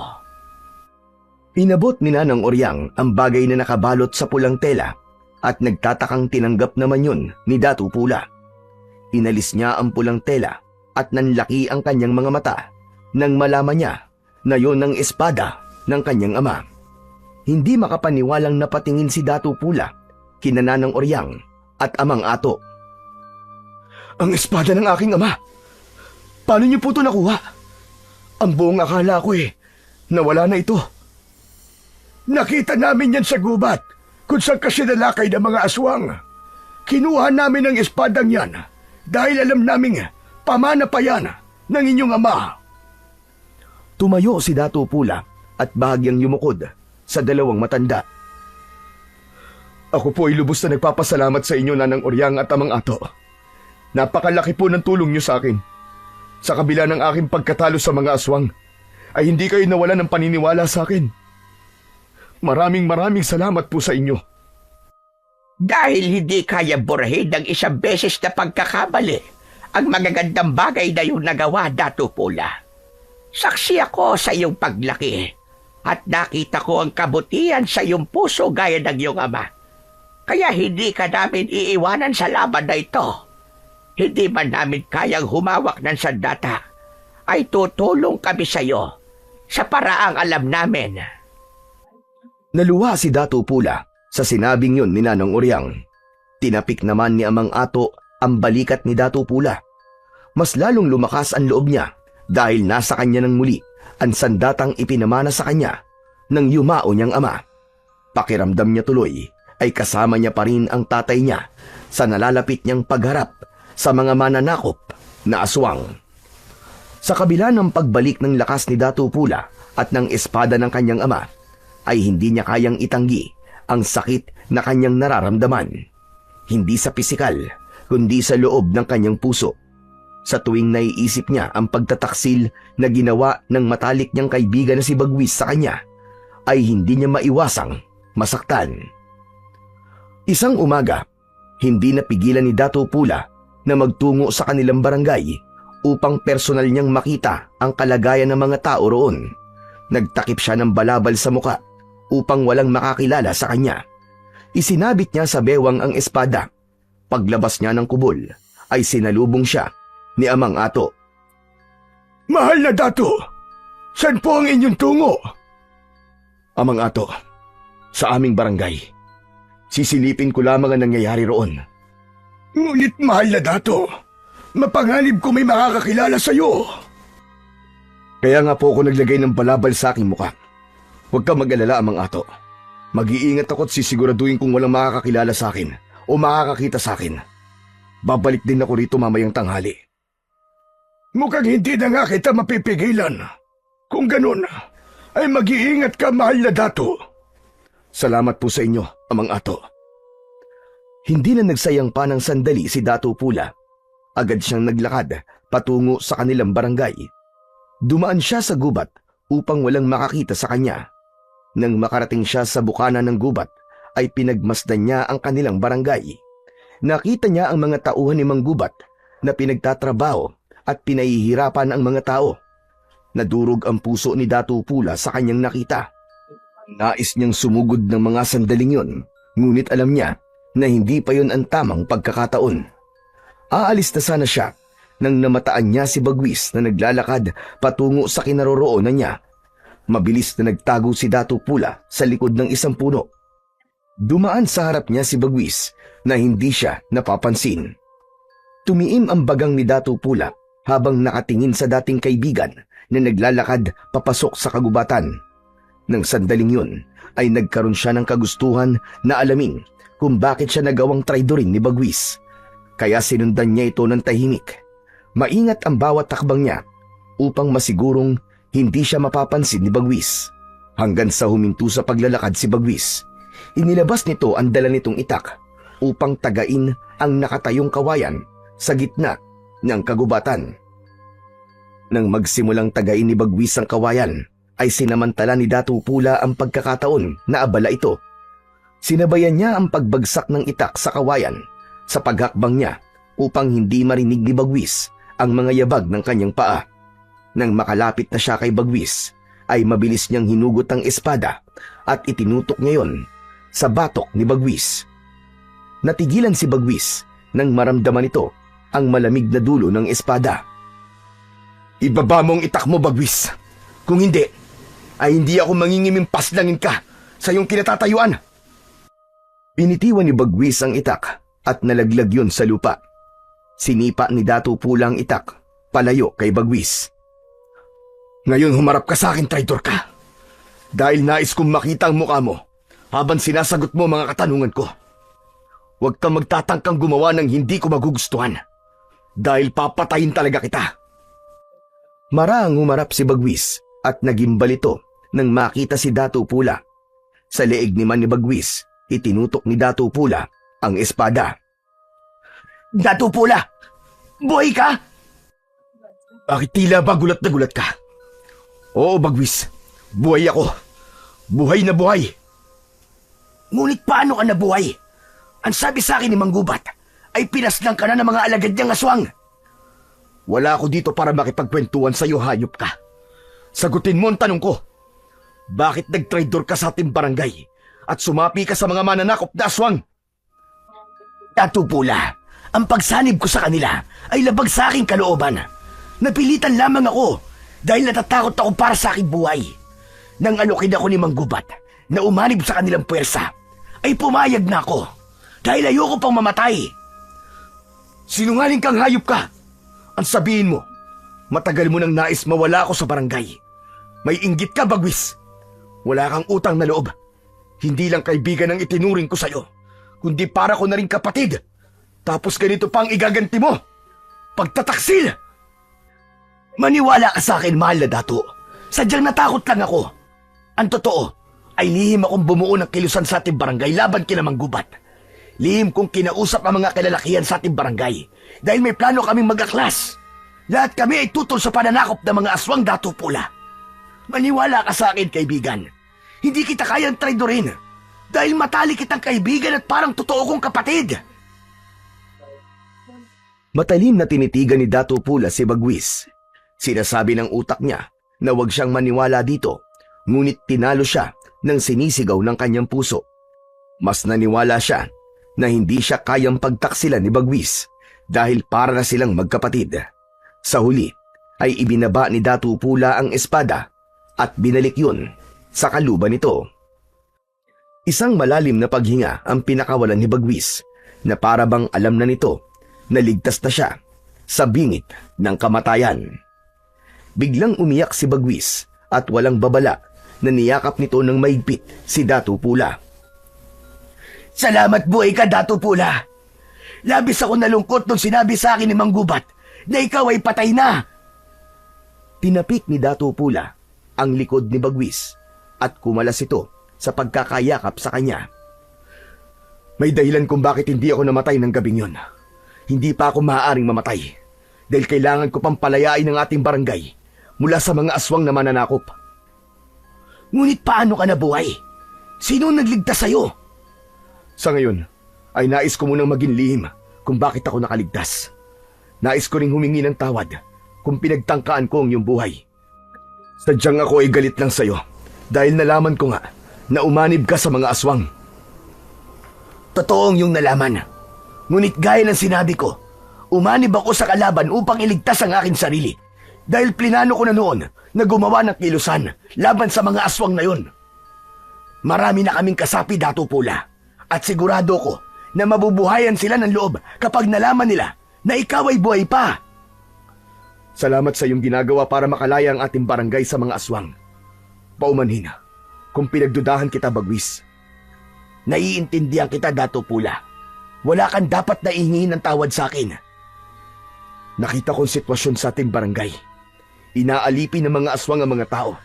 Inabot ni Nanang Oryang ang bagay na nakabalot sa pulang tela at nagtatakang tinanggap naman yun ni Datu Pula. Inalis niya ang pulang tela at nanlaki ang kanyang mga mata nang malaman niya na yon ang espada ng kanyang ama. Hindi makapaniwalang napatingin si Datu Pula kina Nanang Oryang at Amang Ato. Ang espada ng aking ama! Paano niyo po ito nakuha? Ang buong akala ko nawala na ito. Nakita namin yan sa gubat kung saan kasi nalakay ng mga aswang. Kinuha namin ang espadang yan dahil alam naming pamana pa yan ng inyong ama. Tumayo si Datu Pula at bahagyang yumukod sa dalawang matanda. Ako po ay lubos na nagpapasalamat sa inyo, Nanang Oryang at Amang Ato. Napakalaki po ng tulong niyo sa akin. Sa kabila ng aking pagkatalo sa mga aswang, ay hindi kayo nawalan ng paniniwala sa akin. Maraming salamat po sa inyo. Dahil hindi kaya burahin ng isang beses na pagkakamali ang magagandang bagay na yung nagawa, Datu Pula. Saksi ako sa iyong paglaki at nakita ko ang kabutihan sa iyong puso gaya ng iyong ama. Kaya hindi ka namin iiwanan sa laban na ito. Hindi man namin kayang humawak ng sandata, ay tutulong kami sa iyo sa paraang alam namin. Naluha si Datu Pula sa sinabing yun ni Nanang Oryang. Tinapik naman ni Amang Ato ang balikat ni Datu Pula. Mas lalong lumakas ang loob niya dahil nasa kanya ng muli ang sandatang ipinamana sa kanya ng yumao niyang ama. Pakiramdam niya tuloy ay kasama niya pa rin ang tatay niya sa nalalapit niyang pagharap sa mga mananakop na aswang. Sa kabila ng pagbalik ng lakas ni Datu Pula at ng espada ng kanyang ama, ay hindi niya kayang itanggi ang sakit na kanyang nararamdaman. Hindi sa pisikal, kundi sa loob ng kanyang puso. Sa tuwing naiisip niya ang pagtataksil na ginawa ng matalik niyang kaibigan na si Bagwis sa kanya, ay hindi niya maiwasang masaktan. Isang umaga, hindi napigilan ni Datu Pula na magtungo sa kanilang barangay upang personal niyang makita ang kalagayan ng mga tao roon. Nagtakip siya ng balabal sa muka upang walang makakilala sa kanya. Isinabit niya sa bewang ang espada. Paglabas niya ng kubol, ay sinalubong siya ni Amang Ato. Mahal na Datu, saan po ang inyong tungo? Amang Ato, sa aming barangay. Sisilipin ko lamang ang nangyayari roon. Ngunit mahal na Datu, mapanganib ko may makakakilala sa iyo. Kaya nga po ako naglagay ng balabal sa aking muka. Huwag kang mag-alala, Amang Ato. Mag-iingat ako at sisiguraduhin kung walang makakakilala sa akin o makakakita sa akin. Babalik din ako rito mamayang tanghali. Mukhang hindi na nga kita mapipigilan. Kung ganun, ay mag-iingat ka, mahal na Datu. Salamat po sa inyo, Amang Ato. Hindi na nagsayang pa ng sandali si Datu Pula. Agad siyang naglakad patungo sa kanilang barangay. Dumaan siya sa gubat upang walang makakita sa kanya. Nang makarating siya sa bukana ng gubat, ay pinagmasdan niya ang kanilang barangay. Nakita niya ang mga tauhan ni Mang Gubat na pinagtatrabaho at pinahihirapan ang mga tao. Nadurog ang puso ni Datu Pula sa kanyang nakita. Nais niyang sumugod ng mga sandaling yon, ngunit alam niya na hindi pa yon ang tamang pagkakataon. Aalis na sana siya nang namataan niya si Bagwis na naglalakad patungo sa kinaroroonan niya. Mabilis na nagtago si Datu Pula sa likod ng isang puno. Dumaan sa harap niya si Bagwis na hindi siya napapansin. Tumiim ang bagang ni Datu Pula habang nakatingin sa dating kaibigan na naglalakad papasok sa kagubatan. Nang sandaling yun ay nagkaroon siya ng kagustuhan na alamin kung bakit siya nagawang traidorin ni Bagwis. Kaya sinundan niya ito ng tahimik. Maingat ang bawat takbang niya upang masigurong hindi siya mapapansin ni Bagwis. Hanggang sa huminto sa paglalakad si Bagwis, inilabas nito ang dala nitong itak upang tagain ang nakatayong kawayan sa gitna ng kagubatan. Nang magsimulang tagain ni Bagwis ang kawayan, ay sinamantala ni Datu Pula ang pagkakataon na abala ito. Sinabayan niya ang pagbagsak ng itak sa kawayan sa paghakbang niya upang hindi marinig ni Bagwis ang mga yabag ng kanyang paa. Nang makalapit na siya kay Bagwis, ay mabilis niyang hinugot ang espada at itinutok niya yon sa batok ni Bagwis. Natigilan si Bagwis nang maramdaman ito ang malamig na dulo ng espada. Ibaba mo ang itak mo, Bagwis. Kung hindi, ay hindi ako mangingiming paslangin ka sa iyong kinatatayuan. Pinitiwan ni Bagwis ang itak at nalaglag yun sa lupa. Sinipa ni Dato Pula ang itak, palayo kay Bagwis. Ngayon humarap ka sa akin, traitor ka. Dahil nais kong makita ang mukha mo habang sinasagot mo mga katanungan ko. Huwag kang magtatangkang gumawa ng hindi ko magugustuhan. Dahil papatayin talaga kita. Maraang humarap si Bagwis at nagimbal ito nang makita si Dato Pula. Sa leeg naman ni Bagwis, itinutok ni Dato Pula ang espada. Dato Pula! Buhay ka? Bakit tila ba gulat na gulat ka? Oo, Bagwis. Buhay ako. Buhay na buhay. Ngunit paano ka nabuhay? Ang sabi sa akin ni Manggubat ay pinaslang ka na ng mga alagad niyang aswang. Wala ako dito para makipagkwentuhan sa iyo, hayop ka. Sagutin mo ang tanong ko. Bakit nagtraidor ka sa ating barangay at sumapi ka sa mga mananakop na aswang? Dato Pula, ang pagsanib ko sa kanila ay labag sa aking kalooban. Napilitan lamang ako dahil natatakot ako para sa aking buhay. Nang alokin ako ni Manggubat na umanib sa kanilang puwersa, ay pumayag na ako dahil ayoko pang mamatay. Sinungaling kang hayop ka. Ang sabihin mo, matagal mo nang nais mawala ako sa barangay. May inggit ka, Bagwis. Wala kang utang na loob. Hindi lang kaibigan ang itinuring ko sa'yo, kundi para ko na rin kapatid. Tapos ganito pa ang igaganti mo. Pagtataksil! Maniwala ka sa akin, mahal na dato. Sadyang natakot lang ako. Ang totoo, ay lihim akong bumuo ng kilusan sa ating barangay laban kina Manggubat. Lihim kong kinausap ang mga kalalakihan sa ating barangay dahil may plano kaming mag-aklas. Lahat kami ay tutol sa pananakop ng mga aswang, Dato Pula. Maniwala ka sa akin, kaibigan. Hindi kita kayang traidorin dahil matali kitang kaibigan at parang totoo kong kapatid. Matalim na tinitigan ni Dato Pula si Bagwis. Sinasabi ng utak niya na huwag siyang maniwala dito, ngunit tinalo siya ng sinisigaw ng kanyang puso. Mas naniwala siya na hindi siya kayang pagtaksilan ni Bagwis dahil para na silang magkapatid. Sa huli ay ibinaba ni Dato Pula ang espada at binalik yun sa kaluban nito. Isang malalim na paghinga ang pinakawalan ni Bagwis na para bang alam na nito na ligtas na siya sa bingit ng kamatayan. Biglang umiyak si Bagwis at walang babala na niyakap nito ng maigpit si Dato Pula. Salamat buhay ka, Dato Pula. Labis ako nalungkot nung sinabi sa akin ni Manggubat na ikaw ay patay na. Tinapik ni Dato Pula ang likod ni Bagwis at kumalas ito sa pagkakayakap sa kanya. May dahilan kung bakit hindi ako namatay ng gabing yon. Hindi pa ako maaaring mamatay dahil kailangan ko pang palayain ang ating barangay mula sa mga aswang na mananakop. Ngunit paano ka nabuhay? Sino nagligtas sa'yo? Sa ngayon, ay nais ko munang maging lihim kung bakit ako nakaligtas. Nais ko ring humingi ng tawad kung pinagtangkaan ko ang iyong buhay. Sadyang ako ay galit lang sa'yo dahil nalaman ko nga na umanib ka sa mga aswang. Totoong iyong nalaman. Ngunit gaya ng sinabi ko, umanib ako sa kalaban upang iligtas ang aking sarili dahil plinano ko na noon na gumawa ng kilusan laban sa mga aswang na yon. Marami na kaming kasapi, Dato Pula, at sigurado ko na mabubuhayan sila ng loob kapag nalaman nila na ikaw ay buhay pa. Salamat sa iyong ginagawa para makalaya ang ating barangay sa mga aswang. Paumanhin kung pinagdudahan kita, Bagwis. Naiintindihan kita, Dato Pula. Wala kang dapat na ihingin ng tawad sa akin. Nakita kong sitwasyon sa ating barangay. Inaalipin ng mga aswang ang mga tao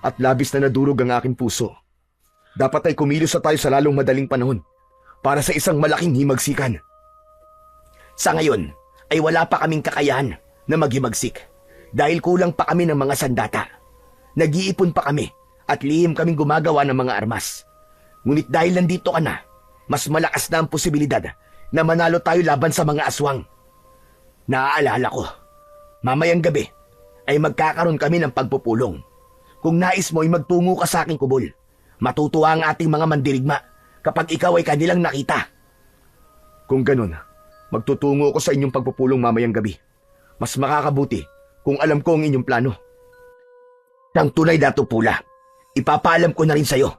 at labis na nadurog ang aking puso. Dapat ay kumilos na tayo sa lalong madaling panahon para sa isang malaking himagsikan. Sa ngayon ay wala pa kaming kakayahan na maghimagsik dahil kulang pa kami ng mga sandata. Nag-iipon pa kami at lihim kaming gumagawa ng mga armas. Ngunit dahil nandito ka na, mas malakas na ang posibilidad na manalo tayo laban sa mga aswang. Naaalala ko, mamayang gabi ay magkakaroon kami ng pagpupulong. Kung nais mo ay magtungo ka sa aking kubol, matutuwa ang ating mga mandirigma kapag ikaw ay kanilang nakita. Kung ganun, magtutungo ako sa inyong pagpupulong mamayang gabi. Mas makakabuti kung alam ko ang inyong plano. Ang tunay, Dato Pula, ipapaalam ko na rin sa'yo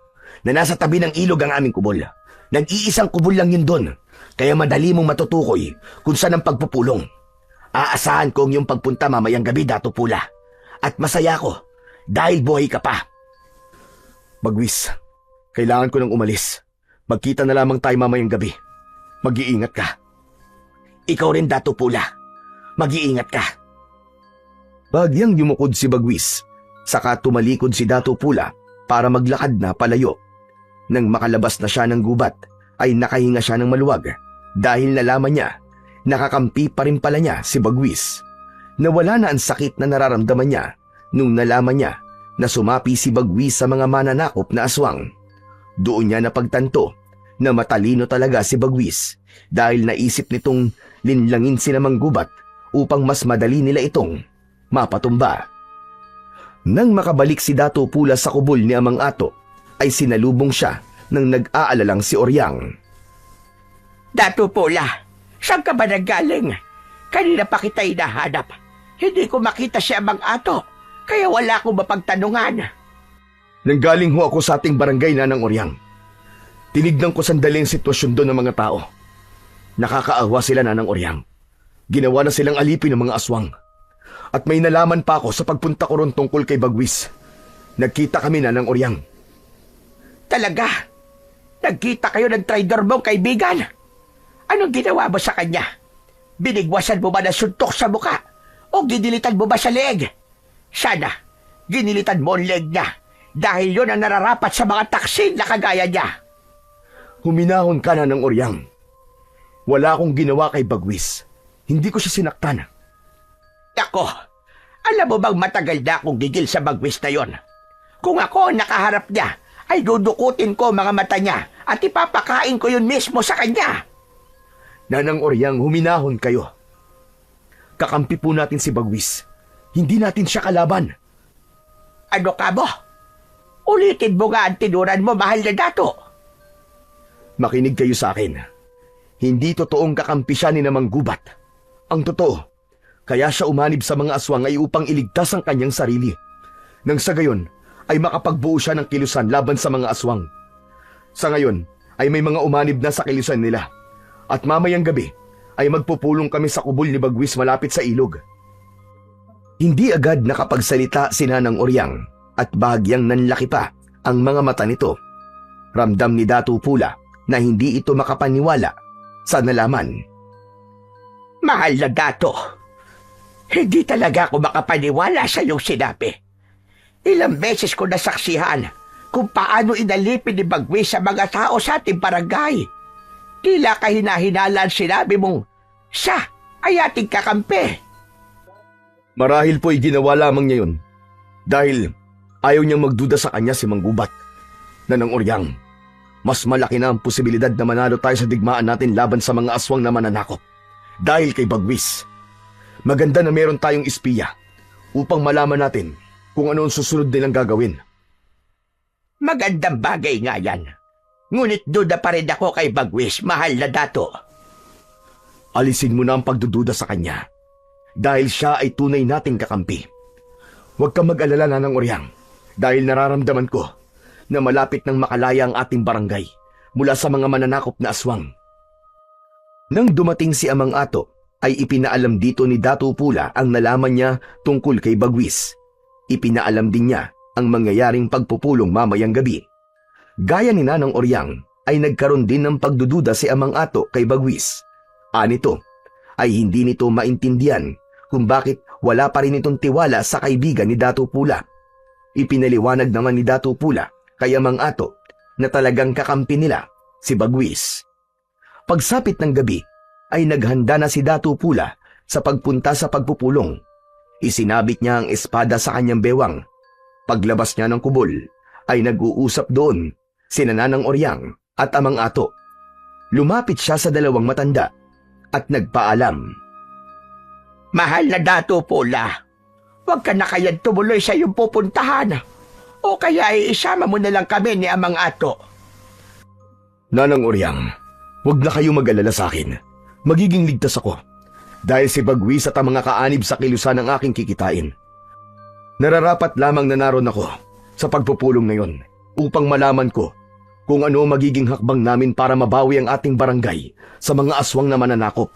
na nasa tabi ng ilog ang aming kubol. Nag-iisang kubol lang yun doon, kaya madali mong matutukoy kung saan ang pagpupulong. Aasahan ko ang iyong pagpunta mamayang gabi, Dato Pula. At masaya ko dahil buhay ka pa. Bagwis, kailangan ko nang umalis. Magkita na lamang tayo mamayang gabi. Mag-iingat ka. Ikaw rin, Dato Pula. Mag-iingat ka. Bagyang yumukod si Bagwis, saka tumalikod si Dato Pula para maglakad na palayo. Nang makalabas na siya ng gubat, ay nakahinga siya ng maluwag dahil nalaman niya, nakakampi pa rin pala niya si Bagwis. Nawala na ang sakit na nararamdaman niya nung nalaman niya na sumapi si Bagwis sa mga mananakop na aswang. Doon niya napagtanto na matalino talaga si Bagwis dahil naisip nitong linlangin si Namang Gubat upang mas madali nila itong mapatumba. Nang makabalik si Dato Pula sa kubol ni Amang Ato, ay sinalubong siya ng nag-aalalang si Oryang. Dato Pula, saan ka ba nanggaling? Kanina pa kita hinahanap. Hindi ko makita si Amang Ato, kaya wala akong mapagtanungan. Nanggaling ho ako sa ating barangay, Nanang Oryang. Tinignan ko sandali ang sitwasyon doon ng mga tao. Nakakaawa sila, Nanang Oryang. Ginawa na silang alipin ng mga aswang. At may nalaman pa ako sa pagpunta ko ron tungkol kay Bagwis. Nagkita kami, Nanang Oryang. Talaga? Nagkita kayo ng traidor mong kaibigan? Anong ginawa mo sa kanya? Binigwasan mo ba ng suntok sa muka? O ginilitan mo ba sa leeg? Sana, ginilitan mo ang leeg niya dahil yun ang nararapat sa mga taksin na kagaya niya. Huminahon ka, Nanang Oryang. Wala akong ginawa kay Bagwis. Hindi ko siya sinaktan. Ako, alam mo bang matagal na akong gigil sa Bagwis na yon? Kung ako ang nakaharap niya, ay dudukutin ko mga mata niya at ipapakain ko yun mismo sa kanya. Nanang Oryang, huminahon kayo. Kakampi po natin si Bagwis. Hindi natin siya kalaban. Ano ka mo? Ulitin mo nga ang tinuran mo, mahal na dato. Makinig kayo sa akin. Hindi totoong kakampi siya ni Namang Gubat. Ang totoo, kaya siya umanib sa mga aswang ay upang iligtas ang kanyang sarili. Nang sa gayon, ay makapagbuo siya ng kilusan laban sa mga aswang. Sa ngayon, ay may mga umanib na sa kilusan nila. At mamayang gabi, ay magpupulong kami sa kubol ni Bagwis malapit sa ilog. Hindi agad nakapagsalita si Nanang Oryang at bahagyang nanlaki pa ang mga mata nito. Ramdam ni Dato Pula na hindi ito makapaniwala sa nalaman. Mahal na dato, hindi talaga ako makapaniwala sa iyong sinabi. Ilang beses ko nasaksihan kung paano inalipin ni Bagwis sa mga tao sa ating barangay. Tila kahina-hinala ang sinabi mong, siya ay ating kakampi. Marahil po'y ginawa lamang niya yun dahil ayaw niyang magduda sa kanya si Mang Gubat. Nanang Oryang, mas malaki na ang posibilidad na manalo tayo sa digmaan natin laban sa mga aswang na mananakop dahil kay Bagwis. Maganda na meron tayong espiya upang malaman natin kung ano ang susunod nilang gagawin. Magandang bagay nga yan. Ngunit duda pa rin ako kay Bagwis, mahal na dato. Alisin mo na ang pagdududa sa kanya dahil siya ay tunay nating kakampi. Huwag kang mag-alala, Nanang Oryang, dahil nararamdaman ko na malapit nang makalaya ang ating barangay mula sa mga mananakop na aswang. Nang dumating si Amang Ato, ay ipinaalam dito ni Dato Pula ang nalaman niya tungkol kay Bagwis. Ipinaalam din niya ang mangyayaring pagpupulong mamayang gabi. Gaya ni Nanang Oryang, ay nagkaroon din ng pagdududa si Amang Ato kay Bagwis. Anito, ay hindi nito maintindihan kung bakit wala pa rin itong tiwala sa kaibigan ni Dato Pula. Ipinaliwanag naman ni Dato Pula kay Amang Ato na talagang kakampi nila si Bagwis. Pagsapit ng gabi, ay naghanda na si Dato Pula sa pagpunta sa pagpupulong. Isinabit niya ang espada sa kanyang bewang. Paglabas niya ng kubol, ay nag-uusap doon sina Nanang Oryang at Amang Ato. Lumapit siya sa dalawang matanda at nagpaalam. Mahal na dato Pula, huwag ka na kayang tumuloy sa iyong pupuntahan. O kaya isama mo na lang kami ni Amang Ato. Nanang Oryang, huwag na kayo mag-alala sa akin. Magiging ligtas ako. dahil si Bagwis at ang mga kaanib sa kilusan ang aking kikitain. Nararapat lamang na naroon ako sa pagpupulong na yon upang malaman ko kung ano magiging hakbang namin para mabawi ang ating barangay sa mga aswang na mananakop.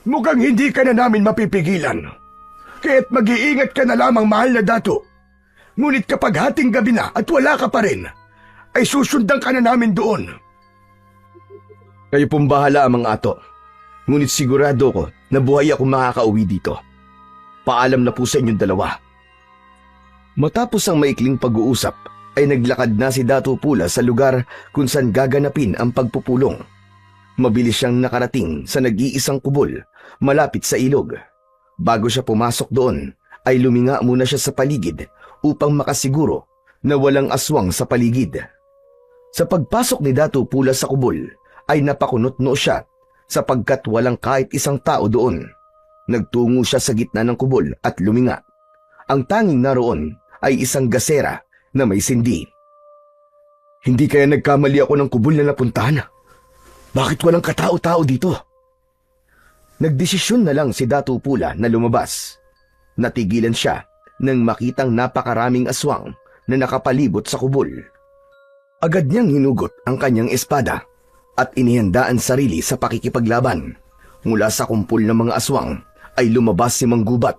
Mukhang hindi ka na namin mapipigilan. Kaya't mag-iingat ka na lamang, mahal na dato. Ngunit kapag hating gabi na at wala ka pa rin, ay susundan ka na namin doon. Kayo pong bahala, Amang Ato. Ngunit sigurado ko na buhay ako makakauwi dito. Paalam na po sa inyong dalawa. Matapos ang maikling pag-uusap, ay naglakad na si Dato Pula sa lugar kung saan gaganapin ang pagpupulong. Mabilis siyang nakarating sa nag-iisang kubol malapit sa ilog. Bago siya pumasok doon, ay luminga muna siya sa paligid upang makasiguro na walang aswang sa paligid. Sa pagpasok ni Dato Pula sa kubol, ay napakunot-no siya sapagkat walang kahit isang tao doon. Nagtungo siya sa gitna ng kubol at luminga. Ang tanging naroon ay isang gasera na may sindi. Hindi kaya nagkamali ako ng kubol na napuntahan? Bakit walang katao-tao dito? Nagdesisyon na lang si Dato Pula na lumabas. Natigilan siya nang makitang napakaraming aswang na nakapalibot sa kubol. Agad niyang hinugot ang kanyang espada at inihandaan sarili sa pakikipaglaban. Mula sa kumpul ng mga aswang ay lumabas si Manggubat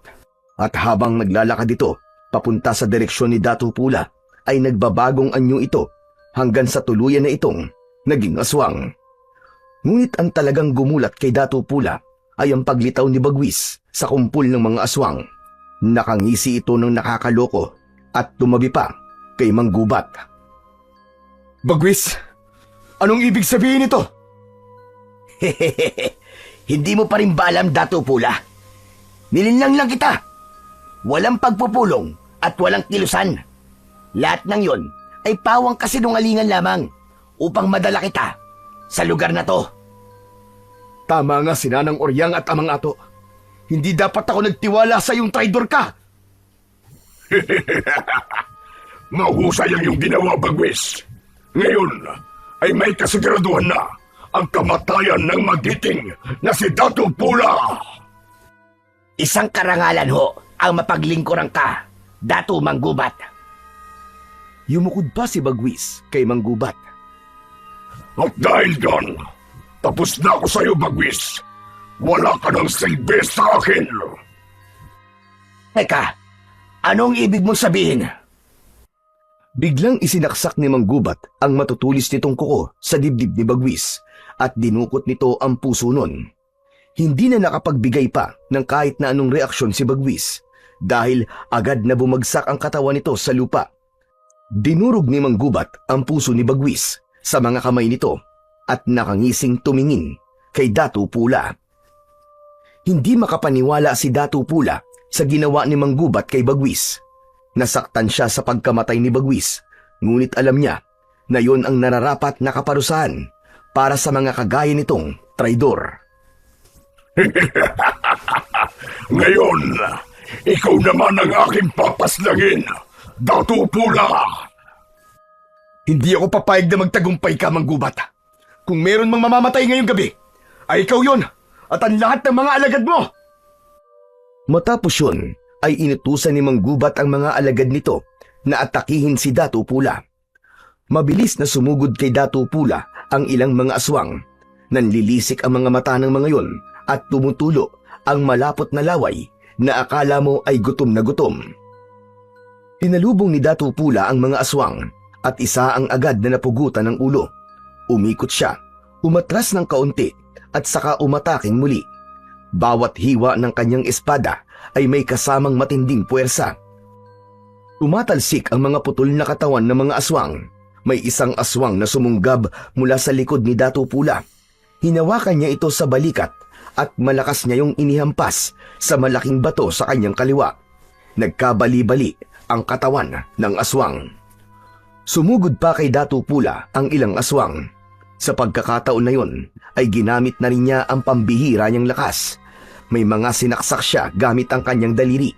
at habang naglalakad ito papunta sa direksyon ni Dato Pula ay nagbabagong anyo ito hanggang sa tuluyan na itong naging aswang. Ngunit ang talagang gumulat kay Dato Pula ay ang paglitaw ni Bagwis sa kumpul ng mga aswang. Nakangisi ito ng nakakaloko at tumabi pa kay Manggubat. Bagwis, anong ibig sabihin nito? Hindi mo pa rin ba alam, Dato Pula? Nilinlang lang kita. Walang pagpupulong at walang kilusan. Lahat ng yon ay pawang kasinungalingan lamang upang madala kita sa lugar na to. Tama nga si Nanang Oryang at Amang Ato. Hindi dapat ako nagtiwala sa iyong traidor ka. Mahusay ang iyong ginawa, Bagwis. Ngayon ay may kasiguraduhan na ang kamatayan ng magiting na si Dato Pula. Isang karangalan ho ang mapaglingkuran ka, Dato Manggubat. Yumukod pa si Bagwis kay Manggubat. At dahil doon, tapos na ako sa iyo, Bagwis. Wala ka ng silbi sa akin. Teka, anong ibig mong sabihin? Biglang isinaksak ni Manggubat ang matutulis nitong kuko sa dibdib ni Bagwis at dinukot nito ang puso nun. Hindi na nakapagbigay pa ng kahit na anong reaksyon si Bagwis dahil agad na bumagsak ang katawan nito sa lupa. Dinurog ni Manggubat ang puso ni Bagwis sa mga kamay nito at nakangising tumingin kay Dato Pula. Hindi makapaniwala si Dato Pula sa ginawa ni Manggubat kay Bagwis. Nasaktan siya sa pagkamatay ni Bagwis, ngunit alam niya na yon ang nararapat na kaparusahan para sa mga kagaya nitong traidor. Ngayon, ikaw naman ang aking papaslangin, Dato Pula. Hindi ako papayag na magtagumpay ka, Manggubat. Kung meron mang mamamatay ngayong gabi, ay ikaw yon at ang lahat ng mga alagad mo. Matapos yun, ay inutusan ni Manggubat ang mga alagad nito na atakihin si Dato Pula. Mabilis na sumugod kay Dato Pula ang ilang mga aswang. Nanlilisik ang mga mata ng mga yon at tumutulo ang malapot na laway na akala mo ay gutom na gutom. Pinalubong ni Dato Pula ang mga aswang at isa ang agad na napugutan ng ulo. Umikot siya, umatras ng kaunti at saka umataking muli. Bawat hiwa ng kanyang espada ay may kasamang matinding puwersa. Tumatalsik ang mga putol na katawan ng mga aswang. May isang aswang na sumunggab mula sa likod ni Dato Pula. Hinawakan niya ito sa balikat at malakas niya yung inihampas sa malaking bato sa kanyang kaliwa. Nagkabali-bali ang katawan ng aswang. Sumugod pa kay Dato Pula ang ilang aswang. Sa pagkakataon na yon ay ginamit na rin niya ang pambihira niyang lakas. May mga sinaksak siya gamit ang kanyang daliri.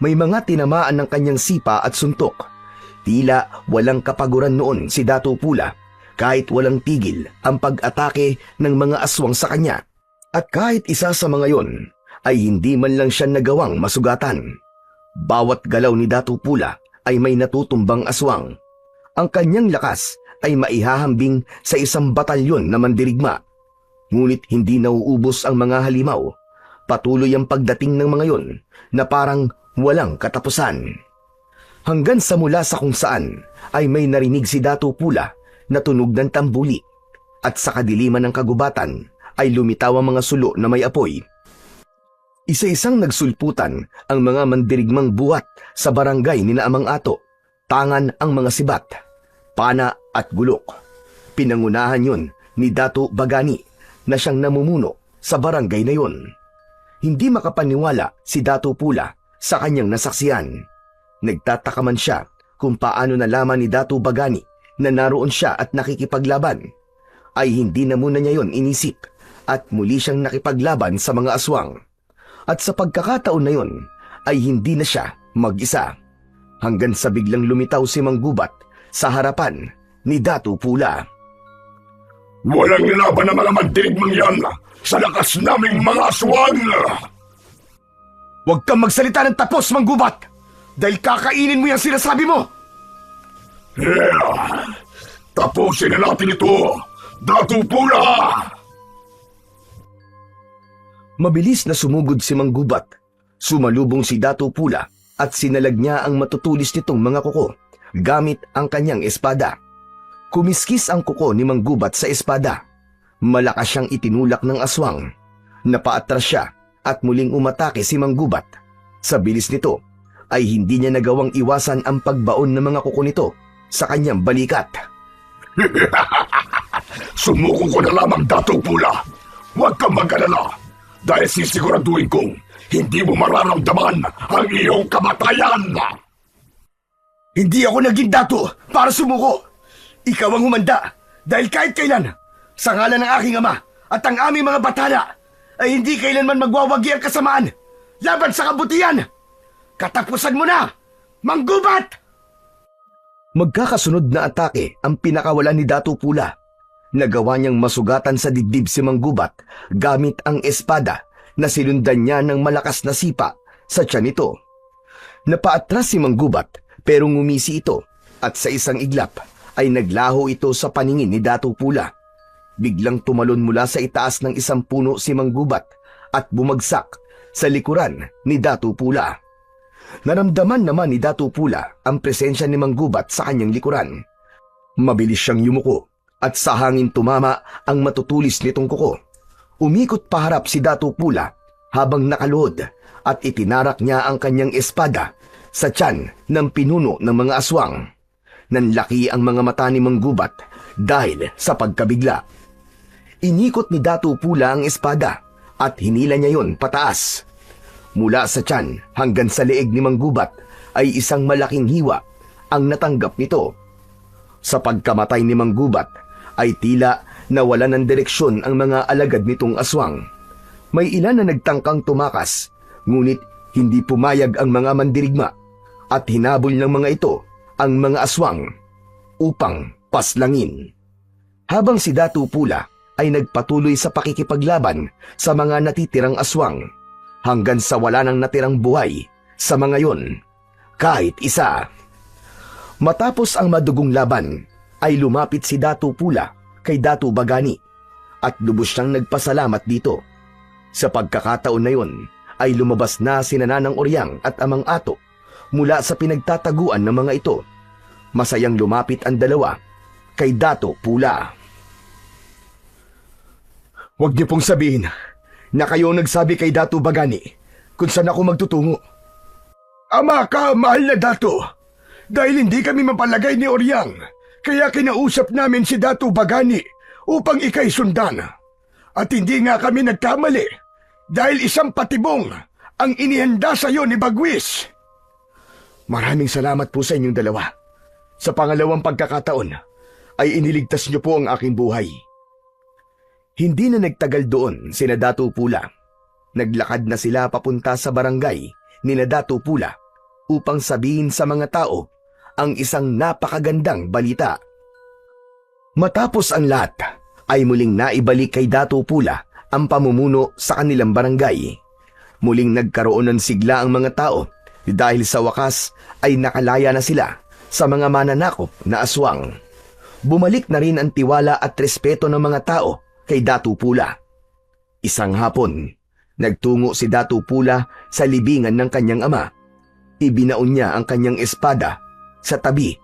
May mga tinamaan ng kanyang sipa at suntok. Tila walang kapaguran noon si Dato Pula kahit walang tigil ang pag-atake ng mga aswang sa kanya. At kahit isa sa mga yon ay hindi man lang siya nagawang masugatan. Bawat galaw ni Datu Pula ay may natutumbang aswang. Ang kanyang lakas ay maihahambing sa isang batalyon na mandirigma. Ngunit hindi nauubos ang mga halimaw. Patuloy ang pagdating ng mga yon na parang walang katapusan. Hanggang sa mula sa kung saan ay may narinig si Datu Pula na tunog ng tambuli. At sa kadiliman ng kagubatan ay lumitaw ang mga sulo na may apoy. Isa-isang nagsulputan ang mga mandirigmang buhat sa barangay ni Amang Ato. Tangan ang mga sibat, pana at gulok. Pinangunahan yun ni Datu Bagani na siyang namumuno sa barangay na yun. Hindi makapaniwala si Datu Pula sa kanyang nasaksihan. Nagtataka man siya kung paano nalaman ni Datu Bagani na naroon siya at nakikipaglaban. Ay hindi na muna niya yon inisip at muli siyang nakipaglaban sa mga aswang. At sa pagkakataon na yon ay hindi na siya mag-isa. Hanggang sa biglang lumitaw si Mang Gubat sa harapan ni Datu Pula. Walang laban ng mga mandirigmang yan sa lakas naming mga aswang! Huwag kang magsalita ng tapos, Mang Gubat! Dahil kakainin mo yung sinasabi mo! Tapusin na natin ito, Datu Pula! Mabilis na sumugod si Mang Gubat. Sumalubong si Datu Pula at sinalag niya ang matutulis nitong mga kuko gamit ang kanyang espada. Kumiskis ang kuko ni Mang Gubat sa espada. Malakas siyang itinulak ng aswang. Napaatras siya at muling umatake si Mang Gubat. Sa bilis nito ay hindi niya nagawang iwasan ang pagbaon ng mga kuko nito sa kanyang balikat. Sumuko ko na lamang, Datu Pula. Huwag kang mag-alala dahil sisiguraduhin kong hindi mo mararamdaman ang iyong kamatayan. Hindi ako naging dato para sumuko. Ikaw ang humanda dahil kahit kailan, sa ngalan ng aking ama at ang aming mga batala, ay hindi kailanman magwawagi ang kasamaan laban sa kabutihan. Katapusan mo na, Mang Gubat! Magkakasunod na atake ang pinakawalan ni Datu Pula. Nagawa niyang masugatan sa dibdib si Mang Gubat gamit ang espada na sinundan niya ng malakas na sipa sa tiyan nito. Napaatras si Mang Gubat pero ngumisi ito at sa isang iglap ay naglaho ito sa paningin ni Datu Pula. Biglang tumalon mula sa itaas ng isang puno si Mang Gubat at bumagsak sa likuran ni Datu Pula. Naramdaman naman ni Datu Pula ang presensya ni Mang Gubat sa kanyang likuran. Mabilis siyang yumuko at sa hangin tumama ang matutulis nitong kuko. Umikot paharap si Datu Pula habang nakaluhod at itinarak niya ang kanyang espada sa tiyan ng pinuno ng mga aswang. Nanlaki ang mga mata ni Mang Gubat dahil sa pagkabigla. Inikot ni Datu Pula ang espada at hinila niya yon pataas. Mula sa tiyan hanggang sa leeg ni Mang Gubat ay isang malaking hiwa ang natanggap nito. Sa pagkamatay ni Mang Gubat ay tila nawala ng direksyon ang mga alagad nitong aswang. May ilan na nagtangkang tumakas, ngunit hindi pumayag ang mga mandirigma at hinabol ng mga ito ang mga aswang upang paslangin. Habang si Datu Pula ay nagpatuloy sa pakikipaglaban sa mga natitirang aswang hanggang sa wala nang natirang buhay sa mga yon, kahit isa. Matapos ang madugong laban, ay lumapit si Datu Pula kay Datu Bagani at lubos siyang nagpasalamat dito. Sa pagkakataon na yon, ay lumabas na si Nanang Oryang at Amang Ato mula sa pinagtataguan ng mga ito. Masayang lumapit ang dalawa kay Datu Pula. Huwag niyo pong sabihin na kayo nagsabi kay Datu Bagani kung saan ako magtutungo. Ama ka, mahal na Datu. Dahil hindi kami mapalagay ni Oryang, kaya kinausap namin si Datu Bagani upang ikay sundan. At hindi nga kami nagkamali dahil isang patibong ang inihanda sa iyo ni Bagwis. Maraming salamat po sa inyong dalawa. Sa pangalawang pagkakataon ay iniligtas niyo po ang aking buhay. Hindi na nagtagal doon sina Datu Pula. Naglakad na sila papunta sa barangay ni Datu Pula upang sabihin sa mga tao ang isang napakagandang balita. Matapos ang lahat, ay muling naibalik kay Datu Pula ang pamumuno sa kanilang barangay. Muling nagkaroon ng sigla ang mga tao dahil sa wakas ay nakalaya na sila sa mga mananakop na aswang. Bumalik na rin ang tiwala at respeto ng mga tao kay Datu Pula. Isang hapon, nagtungo si Datu Pula sa libingan ng kanyang ama. Ibinaon niya ang kanyang espada sa tabi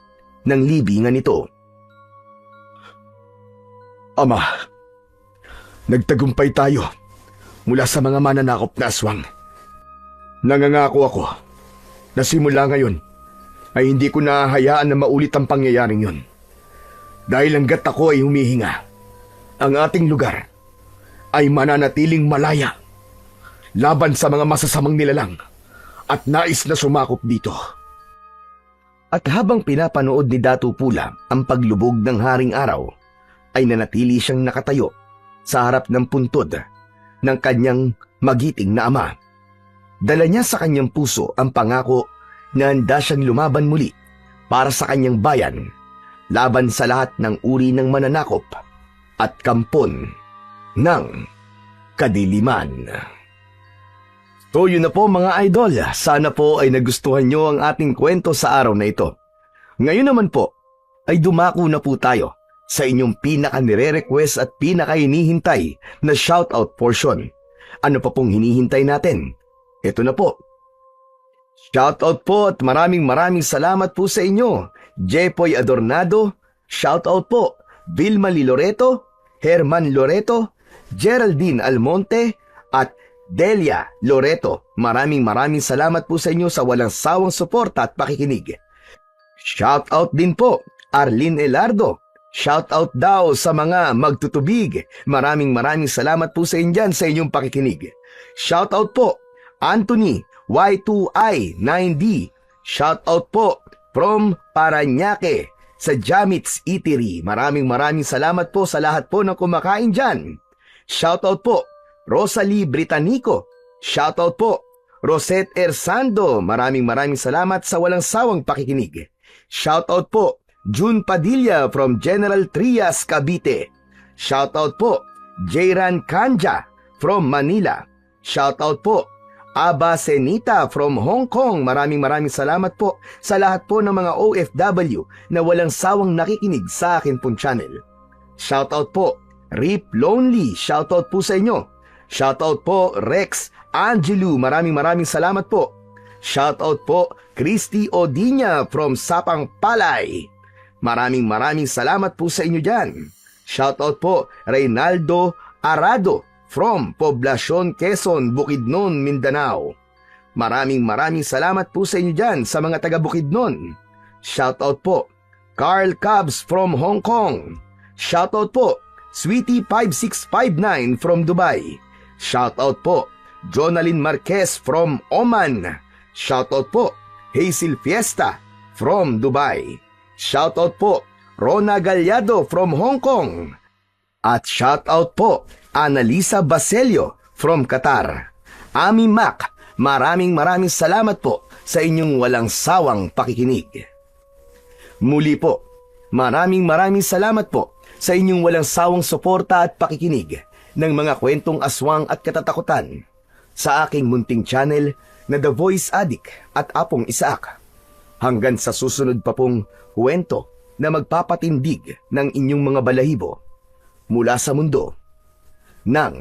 ng libingan nito. Ama, nagtagumpay tayo mula sa mga mananakop na aswang. Nangangako ako na simula ngayon ay hindi ko nahahayaan na maulit ang pangyayaring yon. Dahil hanggat ako ay humihinga, ang ating lugar ay mananatiling malaya laban sa mga masasamang nilalang at nais na sumakop dito. At habang pinapanood ni Datu Pula ang paglubog ng haring araw, ay nanatili siyang nakatayo sa harap ng puntod ng kanyang magiting na ama. Dala niya sa kanyang puso ang pangako na handa siyang lumaban muli para sa kanyang bayan, laban sa lahat ng uri ng mananakop at kampon ng kadiliman. So yun na po mga idol, sana po ay nagustuhan nyo ang ating kwento sa araw na ito. Ngayon naman po ay dumako na po tayo sa inyong pinaka-nire-request at pinaka-hinihintay na shoutout portion. Ano pa pong hinihintay natin? Ito na po. Shoutout po at maraming salamat po sa inyo. Jepoy Adornado, shoutout po. Vilma Loreto, Herman Loreto, Geraldine Almonte at Delia Loreto. Maraming salamat po sa inyo sa walang sawang suporta at pakikinig. Shoutout din po Arlene Elardo. Shoutout daw sa mga magtutubig. Maraming salamat po sa inyo sa inyong pakikinig. Shoutout po Anthony Y2I9D. Shoutout po from Paranaque sa Jamit's Eatery. Maraming salamat po sa lahat po ng kumakain dyan. Shoutout po Rosalie Britannico. Shoutout po Rosette Ersando. Maraming salamat sa walang sawang pakikinig. Shoutout po June Padilla from General Trias, Cavite. Shoutout po Jairan Kanja from Manila. Shoutout po Aba Senita from Hong Kong. Maraming salamat po sa lahat po ng mga OFW na walang sawang nakikinig sa akin pong channel. Shoutout po Rip Lonely. Shoutout po sa inyo. Shoutout po Rex Angelu. Maraming salamat po. Shoutout po Christy Odinya from Sapang Palay. Maraming salamat po sa inyo dyan. Shoutout po Reynaldo Arado from Poblacion, Quezon, Bukidnon, Mindanao. Maraming salamat po sa inyo dyan sa mga taga Bukidnon. Shoutout po Carl Cubs from Hong Kong. Shoutout po Sweetie 5659 from Dubai. Shoutout po Jonalyn Marquez from Oman. Shoutout po Hazel Fiesta from Dubai. Shoutout po Rona Galyado from Hong Kong. At shoutout po Annalisa Baselio from Qatar. Ami Mac, maraming salamat po sa inyong walang sawang pakikinig. Muli po, maraming salamat po sa inyong walang sawang suporta at pakikinig ng mga kwentong aswang at katatakutan sa aking munting channel na The Voice Addict at Apong Isaak. Hanggang sa susunod pa pong kwento na magpapatindig ng inyong mga balahibo mula sa mundo ng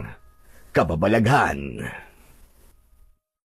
kababalaghan.